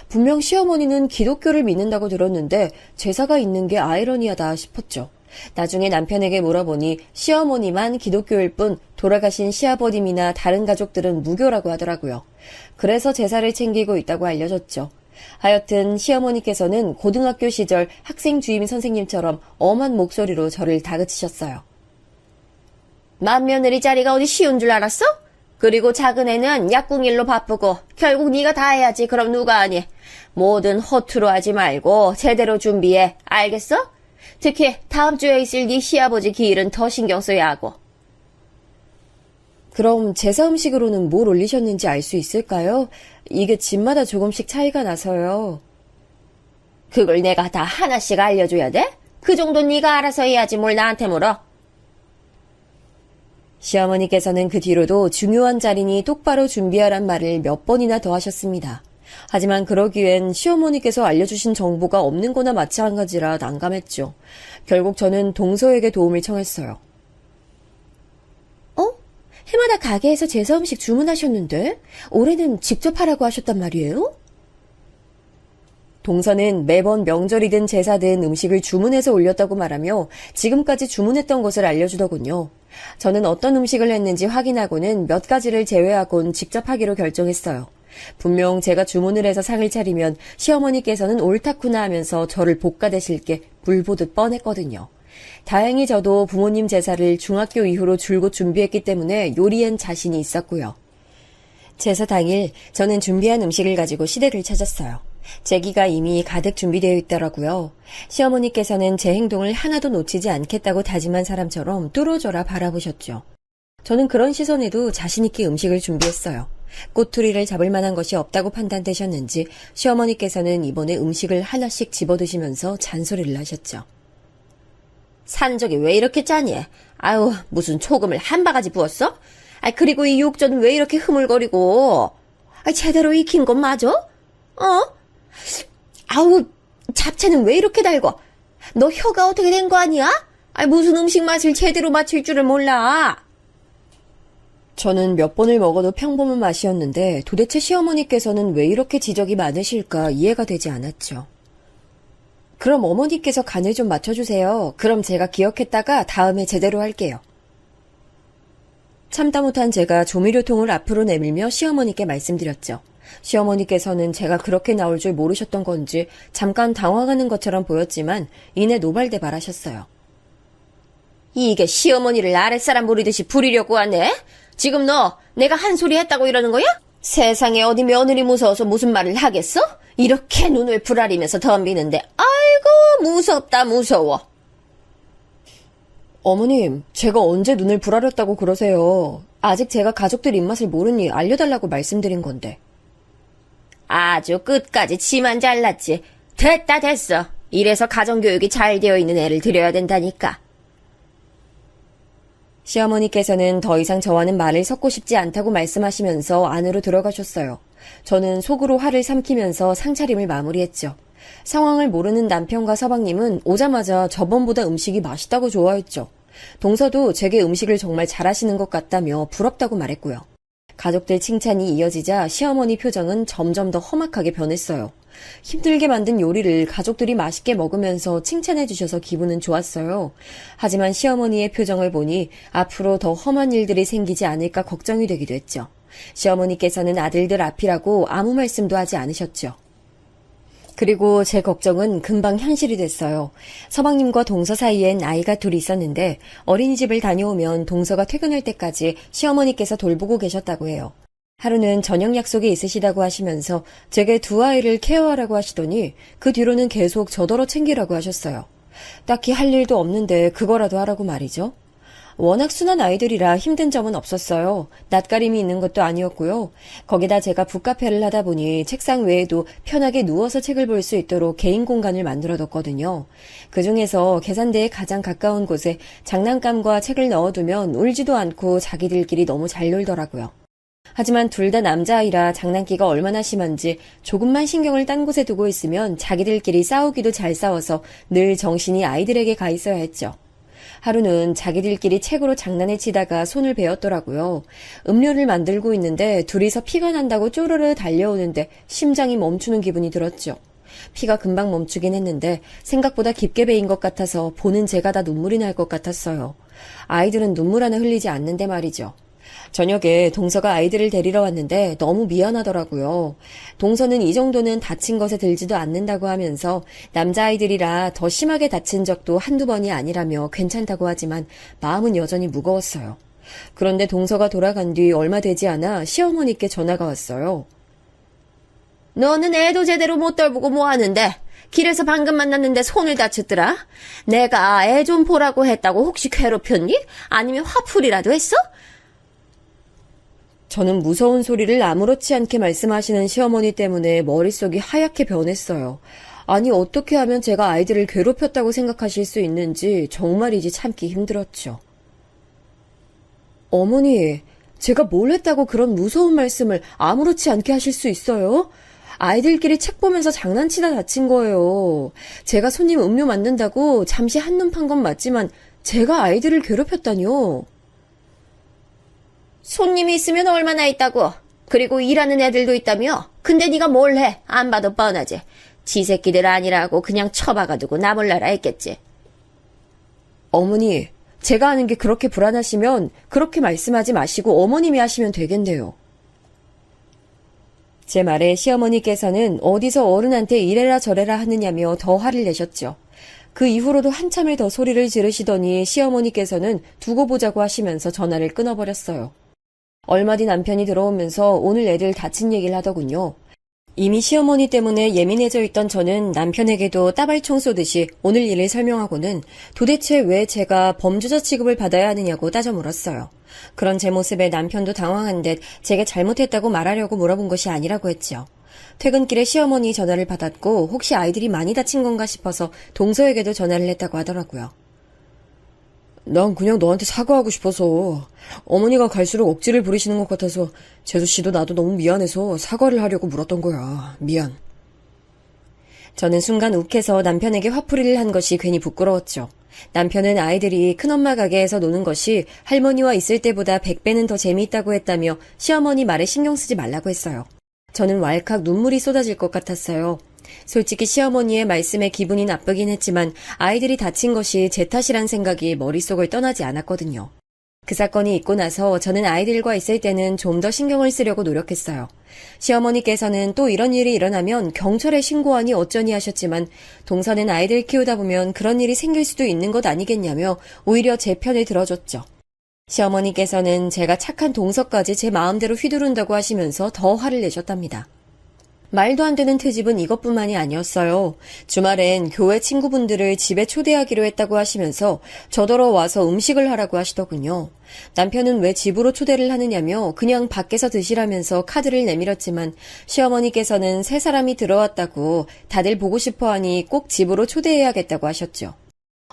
분명 시어머니는 기독교를 믿는다고 들었는데 제사가 있는 게 아이러니하다 싶었죠. 나중에 남편에게 물어보니 시어머니만 기독교일 뿐 돌아가신 시아버님이나 다른 가족들은 무교라고 하더라고요. 그래서 제사를 챙기고 있다고 알려졌죠. 하여튼 시어머니께서는 고등학교 시절 학생 주임 선생님처럼 엄한 목소리로 저를 다그치셨어요. 맏며느리 자리가 어디 쉬운 줄 알았어? 그리고 작은 애는 약궁일로 바쁘고 결국 네가 다 해야지. 그럼 누가 하니? 뭐든 허투루 하지 말고 제대로 준비해. 알겠어? 특히 다음 주에 있을 네 시아버지 기일은 더 신경 써야 하고. 그럼 제사 음식으로는 뭘 올리셨는지 알 수 있을까요? 이게 집마다 조금씩 차이가 나서요. 그걸 내가 다 하나씩 알려줘야 돼? 그 정도 네가 알아서 해야지 뭘 나한테 물어. 시어머니께서는 그 뒤로도 중요한 자리니 똑바로 준비하란 말을 몇 번이나 더 하셨습니다. 하지만 그러기엔 시어머니께서 알려주신 정보가 없는 거나 마찬가지라 난감했죠. 결국 저는 동서에게 도움을 청했어요. 해마다 가게에서 제사 음식 주문하셨는데 올해는 직접 하라고 하셨단 말이에요? 동서는 매번 명절이든 제사든 음식을 주문해서 올렸다고 말하며 지금까지 주문했던 것을 알려주더군요. 저는 어떤 음식을 했는지 확인하고는 몇 가지를 제외하곤 직접 하기로 결정했어요. 분명 제가 주문을 해서 상을 차리면 시어머니께서는 옳다구나 하면서 저를 볶아대실 게 불보듯 뻔했거든요. 다행히 저도 부모님 제사를 중학교 이후로 줄곧 준비했기 때문에 요리엔 자신이 있었고요. 제사 당일 저는 준비한 음식을 가지고 시댁을 찾았어요. 제기가 이미 가득 준비되어 있더라고요. 시어머니께서는 제 행동을 하나도 놓치지 않겠다고 다짐한 사람처럼 뚫어져라 바라보셨죠. 저는 그런 시선에도 자신있게 음식을 준비했어요. 꼬투리를 잡을 만한 것이 없다고 판단되셨는지 시어머니께서는 이번에 음식을 하나씩 집어드시면서 잔소리를 하셨죠. 산적이 왜 이렇게 짜니? 아유, 무슨 소금을 한 바가지 부었어? 그리고 이 육전은 왜 이렇게 흐물거리고? 제대로 익힌 건 맞아? 아우, 잡채는 왜 이렇게 달궈? 너 혀가 어떻게 된 거 아니야? 아니, 무슨 음식 맛을 제대로 맞출 줄을 몰라. 저는 몇 번을 먹어도 평범한 맛이었는데 도대체 시어머니께서는 왜 이렇게 지적이 많으실까 이해가 되지 않았죠. 그럼 어머니께서 간을 좀 맞춰주세요. 그럼 제가 기억했다가 다음에 제대로 할게요. 참다 못한 제가 조미료통을 앞으로 내밀며 시어머니께 말씀드렸죠. 시어머니께서는 제가 그렇게 나올 줄 모르셨던 건지 잠깐 당황하는 것처럼 보였지만 이내 노발대발하셨어요. 이게 시어머니를 아랫사람 부리듯이 부리려고 하네? 지금 너 내가 한 소리 했다고 이러는 거야? 세상에 어디 며느리 무서워서 무슨 말을 하겠어? 이렇게 눈을 부라리면서 덤비는데 아이고 무섭다 무서워. 어머님, 제가 언제 눈을 부라렸다고 그러세요. 아직 제가 가족들 입맛을 모르니 알려달라고 말씀드린 건데. 아주 끝까지 치만 잘랐지. 됐다 됐어. 이래서 가정교육이 잘 되어 있는 애를 들여야 된다니까. 시어머니께서는 더 이상 저와는 말을 섞고 싶지 않다고 말씀하시면서 안으로 들어가셨어요. 저는 속으로 화를 삼키면서 상차림을 마무리했죠. 상황을 모르는 남편과 서방님은 오자마자 저번보다 음식이 맛있다고 좋아했죠. 동서도 제게 음식을 정말 잘하시는 것 같다며 부럽다고 말했고요. 가족들 칭찬이 이어지자 시어머니 표정은 점점 더 험악하게 변했어요. 힘들게 만든 요리를 가족들이 맛있게 먹으면서 칭찬해 주셔서 기분은 좋았어요. 하지만 시어머니의 표정을 보니 앞으로 더 험한 일들이 생기지 않을까 걱정이 되기도 했죠. 시어머니께서는 아들들 앞이라고 아무 말씀도 하지 않으셨죠. 그리고 제 걱정은 금방 현실이 됐어요. 서방님과 동서 사이엔 아이가 둘이 있었는데 어린이집을 다녀오면 동서가 퇴근할 때까지 시어머니께서 돌보고 계셨다고 해요. 하루는 저녁 약속이 있으시다고 하시면서 제게 두 아이를 케어하라고 하시더니 그 뒤로는 계속 저더러 챙기라고 하셨어요. 딱히 할 일도 없는데 그거라도 하라고 말이죠. 워낙 순한 아이들이라 힘든 점은 없었어요. 낯가림이 있는 것도 아니었고요. 거기다 제가 북카페를 하다 보니 책상 외에도 편하게 누워서 책을 볼 수 있도록 개인 공간을 만들어뒀거든요. 그중에서 계산대에 가장 가까운 곳에 장난감과 책을 넣어두면 울지도 않고 자기들끼리 너무 잘 놀더라고요. 하지만 둘 다 남자아이라 장난기가 얼마나 심한지 조금만 신경을 딴 곳에 두고 있으면 자기들끼리 싸우기도 잘 싸워서 늘 정신이 아이들에게 가 있어야 했죠. 하루는 자기들끼리 책으로 장난을 치다가 손을 베었더라고요. 음료를 만들고 있는데 둘이서 피가 난다고 쪼르르 달려오는데 심장이 멈추는 기분이 들었죠. 피가 금방 멈추긴 했는데 생각보다 깊게 베인 것 같아서 보는 제가 다 눈물이 날 것 같았어요. 아이들은 눈물 하나 흘리지 않는데 말이죠. 저녁에 동서가 아이들을 데리러 왔는데 너무 미안하더라고요. 동서는 이 정도는 다친 것에 들지도 않는다고 하면서 남자아이들이라 더 심하게 다친 적도 한두 번이 아니라며 괜찮다고 하지만 마음은 여전히 무거웠어요. 그런데 동서가 돌아간 뒤 얼마 되지 않아 시어머니께 전화가 왔어요. 너는 애도 제대로 못 돌보고 뭐 하는데? 길에서 방금 만났는데 손을 다쳤더라? 내가 애 좀 보라고 했다고 혹시 괴롭혔니? 아니면 화풀이라도 했어? 저는 무서운 소리를 아무렇지 않게 말씀하시는 시어머니 때문에 머릿속이 하얗게 변했어요. 아니 어떻게 하면 제가 아이들을 괴롭혔다고 생각하실 수 있는지 정말이지 참기 힘들었죠. 어머니, 제가 뭘 했다고 그런 무서운 말씀을 아무렇지 않게 하실 수 있어요? 아이들끼리 책 보면서 장난치다 다친 거예요. 제가 손님 음료 만든다고 잠시 한눈 판 건 맞지만 제가 아이들을 괴롭혔다니요. 손님이 있으면 얼마나 있다고. 그리고 일하는 애들도 있다며. 근데 네가 뭘 해? 안 봐도 뻔하지. 지 새끼들 아니라고 그냥 처박아두고 나 몰라라 했겠지. 어머니, 제가 하는 게 그렇게 불안하시면 그렇게 말씀하지 마시고 어머님이 하시면 되겠네요. 제 말에 시어머니께서는 어디서 어른한테 이래라 저래라 하느냐며 더 화를 내셨죠. 그 이후로도 한참을 더 소리를 지르시더니 시어머니께서는 두고 보자고 하시면서 전화를 끊어버렸어요. 얼마 뒤 남편이 들어오면서 오늘 애들 다친 얘기를 하더군요. 이미 시어머니 때문에 예민해져 있던 저는 남편에게도 따발총 쏘듯이 오늘 일을 설명하고는 도대체 왜 제가 범죄자 취급을 받아야 하느냐고 따져 물었어요. 그런 제 모습에 남편도 당황한 듯 제게 잘못했다고 말하려고 물어본 것이 아니라고 했죠. 퇴근길에 시어머니 전화를 받았고 혹시 아이들이 많이 다친 건가 싶어서 동서에게도 전화를 했다고 하더라고요. 난 그냥 너한테 사과하고 싶어서 어머니가 갈수록 억지를 부리시는 것 같아서 재수씨도 나도 너무 미안해서 사과를 하려고 물었던 거야. 미안. 저는 순간 욱해서 남편에게 화풀이를 한 것이 괜히 부끄러웠죠. 남편은 아이들이 큰엄마 가게에서 노는 것이 할머니와 있을 때보다 100배는 더 재미있다고 했다며 시어머니 말에 신경 쓰지 말라고 했어요. 저는 왈칵 눈물이 쏟아질 것 같았어요. 솔직히 시어머니의 말씀에 기분이 나쁘긴 했지만 아이들이 다친 것이 제 탓이란 생각이 머릿속을 떠나지 않았거든요. 그 사건이 있고 나서 저는 아이들과 있을 때는 좀 더 신경을 쓰려고 노력했어요. 시어머니께서는 또 이런 일이 일어나면 경찰에 신고하니 어쩌니 하셨지만 동서는 아이들 키우다 보면 그런 일이 생길 수도 있는 것 아니겠냐며 오히려 제 편을 들어줬죠. 시어머니께서는 제가 착한 동서까지 제 마음대로 휘두른다고 하시면서 더 화를 내셨답니다. 말도 안 되는 트집은 이것뿐만이 아니었어요. 주말엔 교회 친구분들을 집에 초대하기로 했다고 하시면서 저더러 와서 음식을 하라고 하시더군요. 남편은 왜 집으로 초대를 하느냐며 그냥 밖에서 드시라면서 카드를 내밀었지만 시어머니께서는 세 사람이 들어왔다고 다들 보고 싶어하니 꼭 집으로 초대해야겠다고 하셨죠.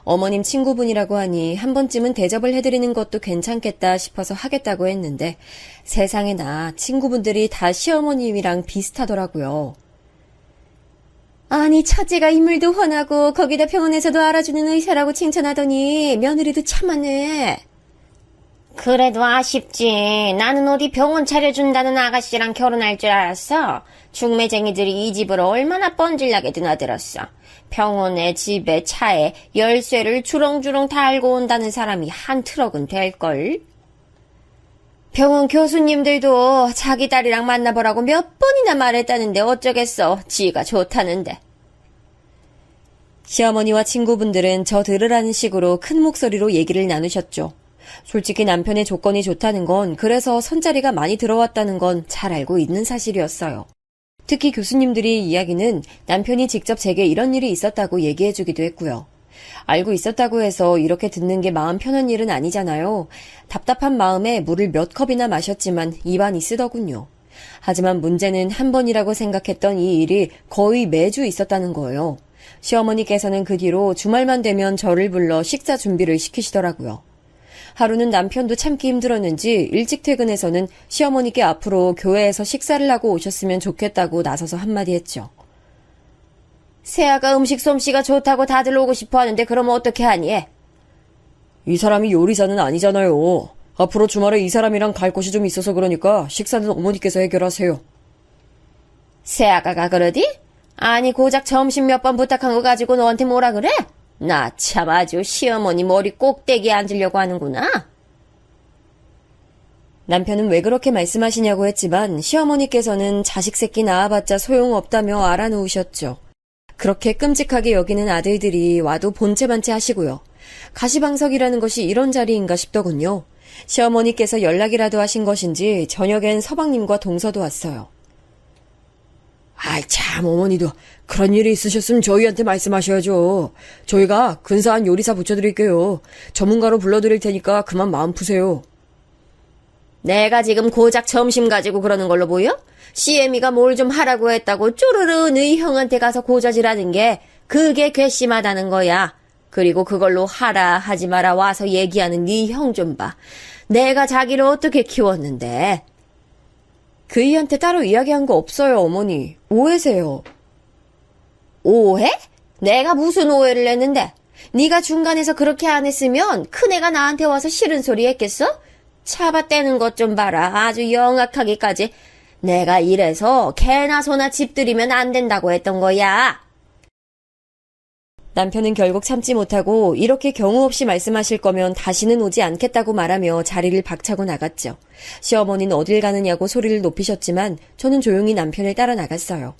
어머님 친구분이라고 하니 한 번쯤은 대접을 해드리는 것도 괜찮겠다 싶어서 하겠다고 했는데 세상에나 친구분들이 다 시어머님이랑 비슷하더라고요. 아니 첫째가 인물도 훤하고 거기다 병원에서도 알아주는 의사라고 칭찬하더니 며느리도 참하네. 그래도 아쉽지. 나는 어디 병원 차려준다는 아가씨랑 결혼할 줄 알았어. 중매쟁이들이 이 집을 얼마나 뻔질나게 드나들었어. 병원에 집에 차에 열쇠를 주렁주렁 달고 온다는 사람이 한 트럭은 될걸. 병원 교수님들도 자기 딸이랑 만나보라고 몇 번이나 말했다는데 어쩌겠어. 지가 좋다는데. 시어머니와 친구분들은 저 들으라는 식으로 큰 목소리로 얘기를 나누셨죠. 솔직히 남편의 조건이 좋다는 건 그래서 선자리가 많이 들어왔다는 건 잘 알고 있는 사실이었어요. 특히 교수님들이 이야기는 남편이 직접 제게 이런 일이 있었다고 얘기해주기도 했고요. 알고 있었다고 해서 이렇게 듣는 게 마음 편한 일은 아니잖아요. 답답한 마음에 물을 몇 컵이나 마셨지만 입안이 쓰더군요. 하지만 문제는 한 번이라고 생각했던 이 일이 거의 매주 있었다는 거예요. 시어머니께서는 그 뒤로 주말만 되면 저를 불러 식사 준비를 시키시더라고요. 하루는 남편도 참기 힘들었는지 일찍 퇴근해서는 시어머니께 앞으로 교회에서 식사를 하고 오셨으면 좋겠다고 나서서 한마디 했죠. 새아가 음식 솜씨가 좋다고 다들 오고 싶어 하는데 그러면 어떻게 하니? 이 사람이 요리사는 아니잖아요. 앞으로 주말에 이 사람이랑 갈 곳이 좀 있어서 그러니까 식사는 어머니께서 해결하세요. 새아가가 그러디? 아니 고작 점심 몇 번 부탁한 거 가지고 너한테 뭐라 그래? 나 참 아주 시어머니 머리 꼭대기에 앉으려고 하는구나. 남편은 왜 그렇게 말씀하시냐고 했지만 시어머니께서는 자식 새끼 낳아봤자 소용없다며 알아놓으셨죠. 그렇게 끔찍하게 여기는 아들들이 와도 본체반체 하시고요. 가시방석이라는 것이 이런 자리인가 싶더군요. 시어머니께서 연락이라도 하신 것인지 저녁엔 서방님과 동서도 왔어요. 아이 참 어머니도 그런 일이 있으셨으면 저희한테 말씀하셔야죠. 저희가 근사한 요리사 붙여드릴게요. 전문가로 불러드릴 테니까 그만 마음 푸세요. 내가 지금 고작 점심 가지고 그러는 걸로 보여? CM이가 뭘 좀 하라고 했다고 쪼르르 너희 형한테 가서 고자질하는 게 그게 괘씸하다는 거야. 그리고 그걸로 하라 하지 마라 와서 얘기하는 네 형 좀 봐. 내가 자기를 어떻게 키웠는데. 그이한테 따로 이야기한 거 없어요, 어머니. 오해세요. 오해? 내가 무슨 오해를 했는데? 네가 중간에서 그렇게 안 했으면 큰애가 나한테 와서 싫은 소리 했겠어? 차밭대는 것 좀 봐라. 아주 영악하기까지. 내가 이래서 개나 소나 집 들이면 안 된다고 했던 거야. 남편은 결국 참지 못하고 이렇게 경우 없이 말씀하실 거면 다시는 오지 않겠다고 말하며 자리를 박차고 나갔죠. 시어머니는 어딜 가느냐고 소리를 높이셨지만 저는 조용히 남편을 따라 나갔어요.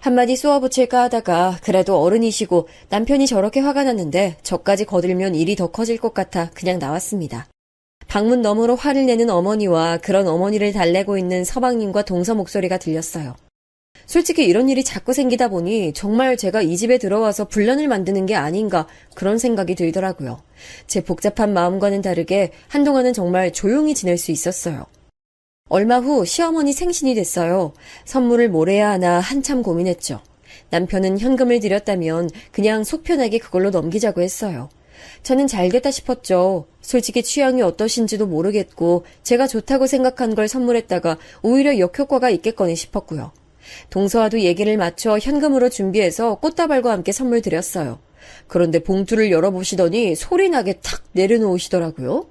한마디 쏘아붙일까 하다가 그래도 어른이시고 남편이 저렇게 화가 났는데 저까지 거들면 일이 더 커질 것 같아 그냥 나왔습니다. 방문 너머로 화를 내는 어머니와 그런 어머니를 달래고 있는 서방님과 동서 목소리가 들렸어요. 솔직히 이런 일이 자꾸 생기다 보니 정말 제가 이 집에 들어와서 분란을 만드는 게 아닌가 그런 생각이 들더라고요. 제 복잡한 마음과는 다르게 한동안은 정말 조용히 지낼 수 있었어요. 얼마 후 시어머니 생신이 됐어요. 선물을 뭘 해야 하나 한참 고민했죠. 남편은 현금을 드렸다면 그냥 속 편하게 그걸로 넘기자고 했어요. 저는 잘됐다 싶었죠. 솔직히 취향이 어떠신지도 모르겠고 제가 좋다고 생각한 걸 선물했다가 오히려 역효과가 있겠거니 싶었고요. 동서와도 얘기를 맞춰 현금으로 준비해서 꽃다발과 함께 선물 드렸어요. 그런데 봉투를 열어보시더니 소리나게 탁 내려놓으시더라고요.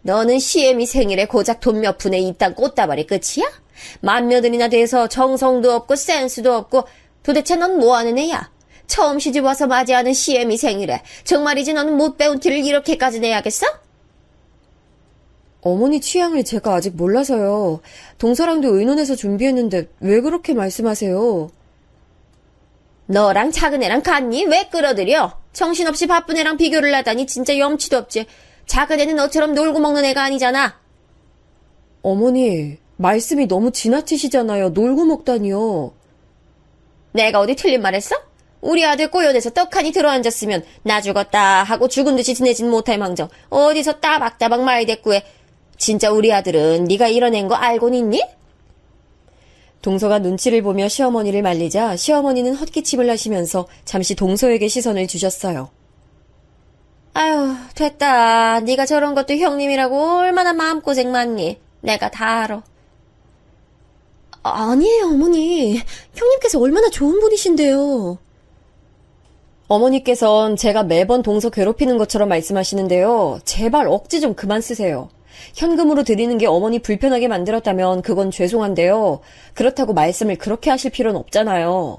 너는 시애미 생일에 고작 돈 몇 푼에 이딴 꽃다발이 끝이야? 만며느리나 돼서 정성도 없고 센스도 없고 도대체 넌 뭐하는 애야? 처음 시집와서 맞이하는 시애미 생일에 정말이지 너는 못 배운 티를 이렇게까지 내야겠어? 어머니 취향을 제가 아직 몰라서요. 동서랑도 의논해서 준비했는데 왜 그렇게 말씀하세요? 너랑 작은 애랑 같니? 왜 끌어들여? 정신없이 바쁜 애랑 비교를 하다니 진짜 염치도 없지. 작은 애는 너처럼 놀고 먹는 애가 아니잖아. 어머니, 말씀이 너무 지나치시잖아요. 놀고 먹다니요. 내가 어디 틀린 말 했어? 우리 아들 꼬여대서 떡하니 들어앉았으면 나 죽었다 하고 죽은 듯이 지내진 못할 망정 어디서 따박따박 말 대꾸해. 진짜 우리 아들은 네가 이런 애인 거 알고는 있니? 동서가 눈치를 보며 시어머니를 말리자 시어머니는 헛기침을 하시면서 잠시 동서에게 시선을 주셨어요. 아유, 됐다. 네가 저런 것도 형님이라고 얼마나 마음고생 많니? 내가 다 알아. 아니에요, 어머니. 형님께서 얼마나 좋은 분이신데요. 어머니께선 제가 매번 동서 괴롭히는 것처럼 말씀하시는데요. 제발 억지 좀 그만 쓰세요. 현금으로 드리는 게 어머니 불편하게 만들었다면 그건 죄송한데요. 그렇다고 말씀을 그렇게 하실 필요는 없잖아요.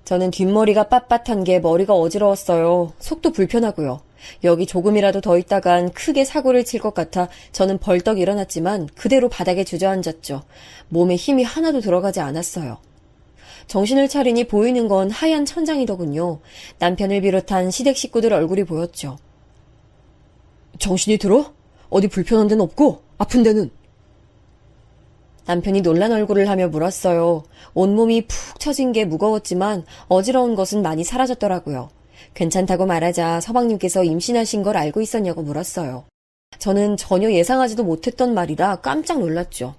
저는 뒷머리가 빳빳한 게 머리가 어지러웠어요. 속도 불편하고요. 여기 조금이라도 더 있다간 크게 사고를 칠 것 같아 저는 벌떡 일어났지만 그대로 바닥에 주저앉았죠. 몸에 힘이 하나도 들어가지 않았어요. 정신을 차리니 보이는 건 하얀 천장이더군요. 남편을 비롯한 시댁 식구들 얼굴이 보였죠. 정신이 들어? 어디 불편한 데는 없고 아픈 데는? 남편이 놀란 얼굴을 하며 물었어요. 온몸이 푹 처진 게 무거웠지만 어지러운 것은 많이 사라졌더라고요. 괜찮다고 말하자 서방님께서 임신하신 걸 알고 있었냐고 물었어요. 저는 전혀 예상하지도 못했던 말이라 깜짝 놀랐죠.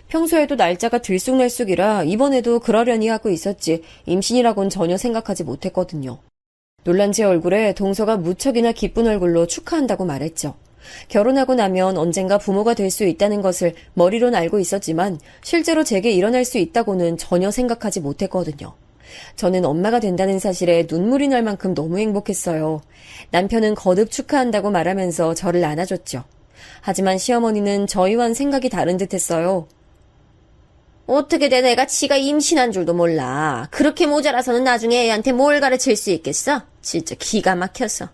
평소에도 날짜가 들쑥날쑥이라 이번에도 그러려니 하고 있었지 임신이라곤 전혀 생각하지 못했거든요. 놀란 제 얼굴에 동서가 무척이나 기쁜 얼굴로 축하한다고 말했죠. 결혼하고 나면 언젠가 부모가 될 수 있다는 것을 머리론 알고 있었지만 실제로 제게 일어날 수 있다고는 전혀 생각하지 못했거든요. 저는 엄마가 된다는 사실에 눈물이 날 만큼 너무 행복했어요. 남편은 거듭 축하한다고 말하면서 저를 안아줬죠. 하지만 시어머니는 저희와는 생각이 다른 듯했어요. 어떻게 된 애가 지가 임신한 줄도 몰라. 그렇게 모자라서는 나중에 애한테 뭘 가르칠 수 있겠어? 진짜 기가 막혀서.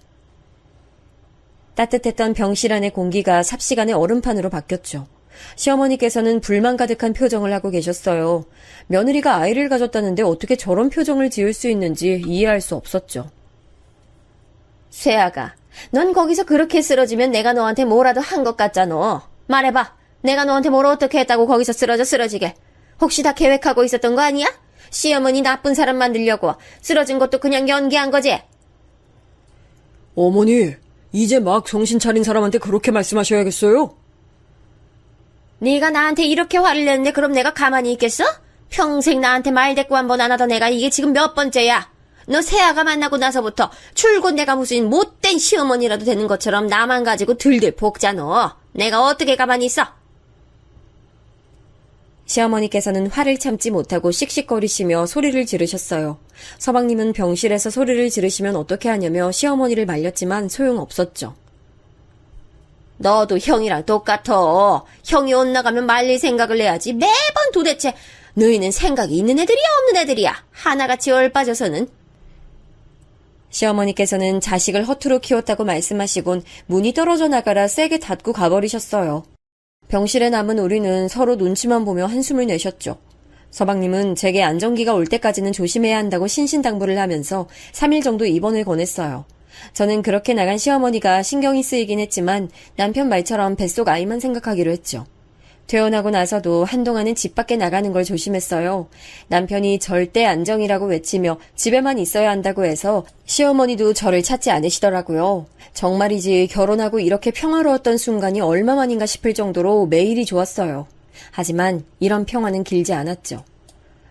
따뜻했던 병실 안의 공기가 삽시간에 얼음판으로 바뀌었죠. 시어머니께서는 불만 가득한 표정을 하고 계셨어요. 며느리가 아이를 가졌다는데 어떻게 저런 표정을 지을 수 있는지 이해할 수 없었죠. 쇠아가, 넌 거기서 그렇게 쓰러지면 내가 너한테 뭐라도 한 것 같잖아. 말해봐. 내가 너한테 뭘 어떻게 했다고 거기서 쓰러지게. 혹시 다 계획하고 있었던 거 아니야? 시어머니 나쁜 사람 만들려고 쓰러진 것도 그냥 연기한 거지? 어머니, 이제 막 정신 차린 사람한테 그렇게 말씀하셔야겠어요? 네가 나한테 이렇게 화를 냈는데 그럼 내가 가만히 있겠어? 평생 나한테 말 대꾸 한 번 안 하던 애가 이게 지금 몇 번째야? 너 새아가 만나고 나서부터 출근 내가 무슨 못된 시어머니라도 되는 것처럼 나만 가지고 들들 볶자 너. 내가 어떻게 가만히 있어? 시어머니께서는 화를 참지 못하고 씩씩거리시며 소리를 지르셨어요. 서방님은 병실에서 소리를 지르시면 어떻게 하냐며 시어머니를 말렸지만 소용없었죠. 너도 형이랑 똑같아. 형이 옷 나가면 말릴 생각을 해야지. 매번 도대체 너희는 생각이 있는 애들이야 없는 애들이야. 하나같이 얼빠져서는. 시어머니께서는 자식을 허투루 키웠다고 말씀하시곤 문이 떨어져 나가라 세게 닫고 가버리셨어요. 병실에 남은 우리는 서로 눈치만 보며 한숨을 내셨죠. 서방님은 제게 안정기가 올 때까지는 조심해야 한다고 신신당부를 하면서 3일 정도 입원을 권했어요. 저는 그렇게 나간 시어머니가 신경이 쓰이긴 했지만 남편 말처럼 뱃속 아이만 생각하기로 했죠. 퇴원하고 나서도 한동안은 집 밖에 나가는 걸 조심했어요. 남편이 절대 안정이라고 외치며 집에만 있어야 한다고 해서 시어머니도 저를 찾지 않으시더라고요. 정말이지 결혼하고 이렇게 평화로웠던 순간이 얼마만인가 싶을 정도로 매일이 좋았어요. 하지만 이런 평화는 길지 않았죠.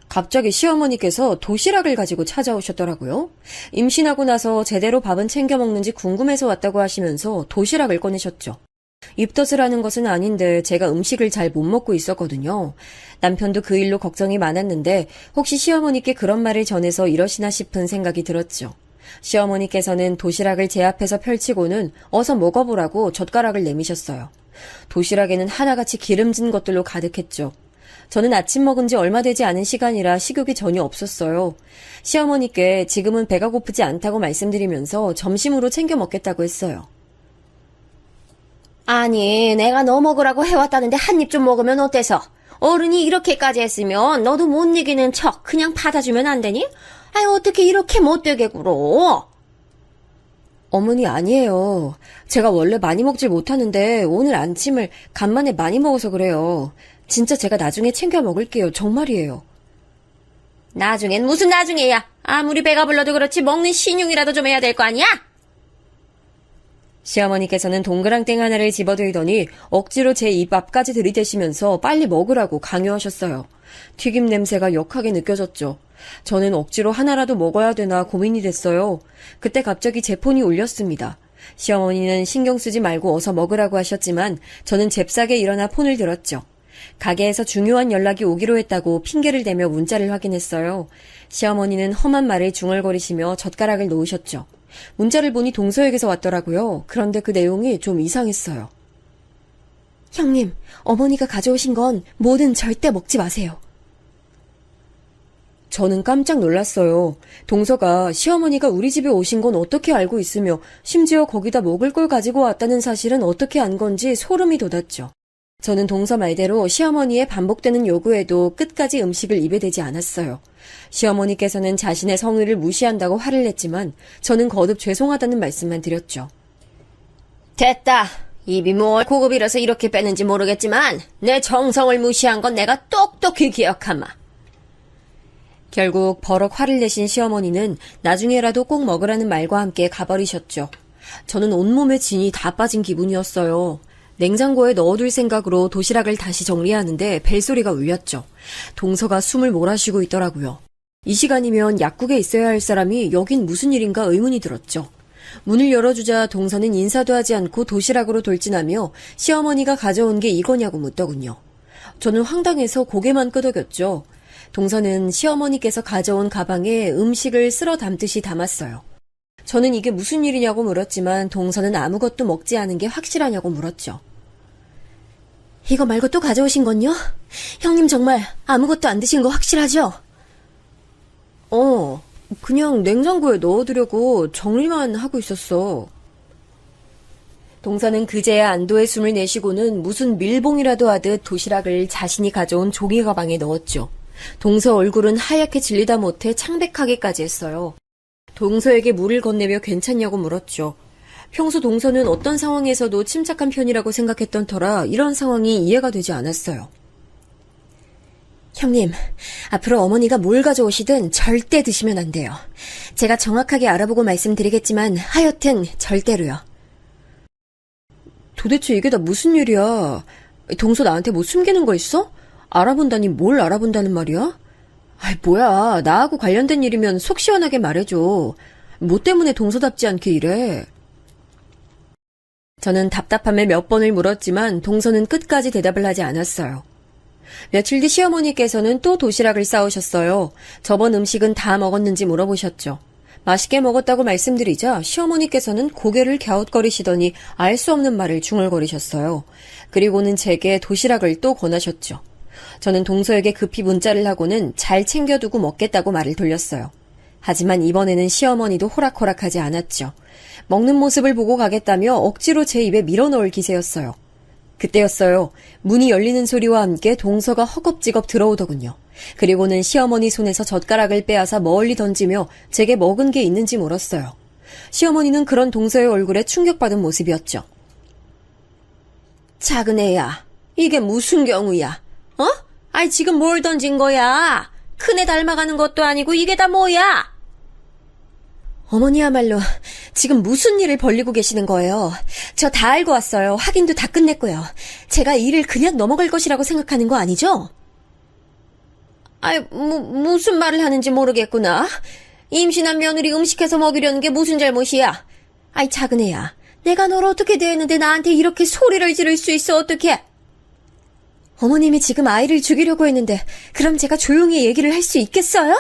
갑자기 시어머니께서 도시락을 가지고 찾아오셨더라고요. 임신하고 나서 제대로 밥은 챙겨 먹는지 궁금해서 왔다고 하시면서 도시락을 꺼내셨죠. 입덧을 하는 것은 아닌데 제가 음식을 잘 못 먹고 있었거든요. 남편도 그 일로 걱정이 많았는데 혹시 시어머니께 그런 말을 전해서 이러시나 싶은 생각이 들었죠. 시어머니께서는 도시락을 제 앞에서 펼치고는 어서 먹어보라고 젓가락을 내미셨어요. 도시락에는 하나같이 기름진 것들로 가득했죠. 저는 아침 먹은 지 얼마 되지 않은 시간이라 식욕이 전혀 없었어요. 시어머니께 지금은 배가 고프지 않다고 말씀드리면서 점심으로 챙겨 먹겠다고 했어요. 아니, 내가 너 먹으라고 해왔다는데 한 입 좀 먹으면 어때서? 어른이 이렇게까지 했으면 너도 못 이기는 척 그냥 받아주면 안 되니? 아이, 어떻게 이렇게 못되게 굴어? 어머니 아니에요. 제가 원래 많이 먹질 못하는데 오늘 아침을 간만에 많이 먹어서 그래요. 진짜 제가 나중에 챙겨 먹을게요. 정말이에요. 나중엔 무슨 나중에야. 아무리 배가 불러도 그렇지 먹는 신용이라도 좀 해야 될 거 아니야? 시어머니께서는 동그랑땡 하나를 집어들더니 억지로 제 입 앞까지 들이대시면서 빨리 먹으라고 강요하셨어요. 튀김 냄새가 역하게 느껴졌죠. 저는 억지로 하나라도 먹어야 되나 고민이 됐어요. 그때 갑자기 제 폰이 울렸습니다. 시어머니는 신경 쓰지 말고 어서 먹으라고 하셨지만 저는 잽싸게 일어나 폰을 들었죠. 가게에서 중요한 연락이 오기로 했다고 핑계를 대며 문자를 확인했어요. 시어머니는 험한 말을 중얼거리시며 젓가락을 놓으셨죠. 문자를 보니 동서에게서 왔더라고요. 그런데 그 내용이 좀 이상했어요. 형님, 어머니가 가져오신 건 뭐든 절대 먹지 마세요. 저는 깜짝 놀랐어요. 동서가 시어머니가 우리 집에 오신 건 어떻게 알고 있으며 심지어 거기다 먹을 걸 가지고 왔다는 사실은 어떻게 안 건지 소름이 돋았죠. 저는 동서 말대로 시어머니의 반복되는 요구에도 끝까지 음식을 입에 대지 않았어요. 시어머니께서는 자신의 성의를 무시한다고 화를 냈지만 저는 거듭 죄송하다는 말씀만 드렸죠. 됐다. 입이 뭘 고급이라서 이렇게 빼는지 모르겠지만 내 정성을 무시한 건 내가 똑똑히 기억하마. 결국 버럭 화를 내신 시어머니는 나중에라도 꼭 먹으라는 말과 함께 가버리셨죠. 저는 온몸에 진이 다 빠진 기분이었어요. 냉장고에 넣어둘 생각으로 도시락을 다시 정리하는데 벨소리가 울렸죠. 동서가 숨을 몰아쉬고 있더라고요. 이 시간이면 약국에 있어야 할 사람이 여긴 무슨 일인가 의문이 들었죠. 문을 열어주자 동서는 인사도 하지 않고 도시락으로 돌진하며 시어머니가 가져온 게 이거냐고 묻더군요. 저는 황당해서 고개만 끄덕였죠. 동서는 시어머니께서 가져온 가방에 음식을 쓸어 담듯이 담았어요. 저는 이게 무슨 일이냐고 물었지만 동서는 아무것도 먹지 않은 게 확실하냐고 물었죠. 이거 말고 또 가져오신 건요? 형님 정말 아무것도 안 드신 거 확실하죠? 그냥 냉장고에 넣어두려고 정리만 하고 있었어. 동서는 그제야 안도의 숨을 내쉬고는 무슨 밀봉이라도 하듯 도시락을 자신이 가져온 종이 가방에 넣었죠. 동서 얼굴은 하얗게 질리다 못해 창백하기까지 했어요. 동서에게 물을 건네며 괜찮냐고 물었죠. 평소 동서는 어떤 상황에서도 침착한 편이라고 생각했던 터라 이런 상황이 이해가 되지 않았어요. 형님, 앞으로 어머니가 뭘 가져오시든 절대 드시면 안 돼요. 제가 정확하게 알아보고 말씀드리겠지만 하여튼 절대로요. 도대체 이게 다 무슨 일이야? 동서 나한테 뭐 숨기는 거 있어? 알아본다니 뭘 알아본다는 말이야? 아이 뭐야, 나하고 관련된 일이면 속 시원하게 말해줘. 뭐 때문에 동서답지 않게 이래? 저는 답답함에 몇 번을 물었지만 동서는 끝까지 대답을 하지 않았어요. 며칠 뒤 시어머니께서는 또 도시락을 싸오셨어요. 저번 음식은 다 먹었는지 물어보셨죠. 맛있게 먹었다고 말씀드리자 시어머니께서는 고개를 갸웃거리시더니 알 수 없는 말을 중얼거리셨어요. 그리고는 제게 도시락을 또 권하셨죠. 저는 동서에게 급히 문자를 하고는 잘 챙겨두고 먹겠다고 말을 돌렸어요. 하지만 이번에는 시어머니도 호락호락하지 않았죠. 먹는 모습을 보고 가겠다며 억지로 제 입에 밀어넣을 기세였어요. 그때였어요. 문이 열리는 소리와 함께 동서가 허겁지겁 들어오더군요. 그리고는 시어머니 손에서 젓가락을 빼앗아 멀리 던지며 제게 먹은 게 있는지 물었어요. 시어머니는 그런 동서의 얼굴에 충격받은 모습이었죠. 작은 애야, 이게 무슨 경우야? 아이 지금 뭘 던진 거야? 큰애 닮아가는 것도 아니고 이게 다 뭐야? 어머니야말로 지금 무슨 일을 벌리고 계시는 거예요? 저 다 알고 왔어요. 확인도 다 끝냈고요. 제가 이 일을 그냥 넘어갈 것이라고 생각하는 거 아니죠? 아이 무슨 말을 하는지 모르겠구나. 임신한 며느리 음식해서 먹이려는 게 무슨 잘못이야? 아이 작은 애야, 내가 널 어떻게 대했는데 나한테 이렇게 소리를 지를 수 있어, 어떻게? 어머님이 지금 아이를 죽이려고 했는데 그럼 제가 조용히 얘기를 할 수 있겠어요?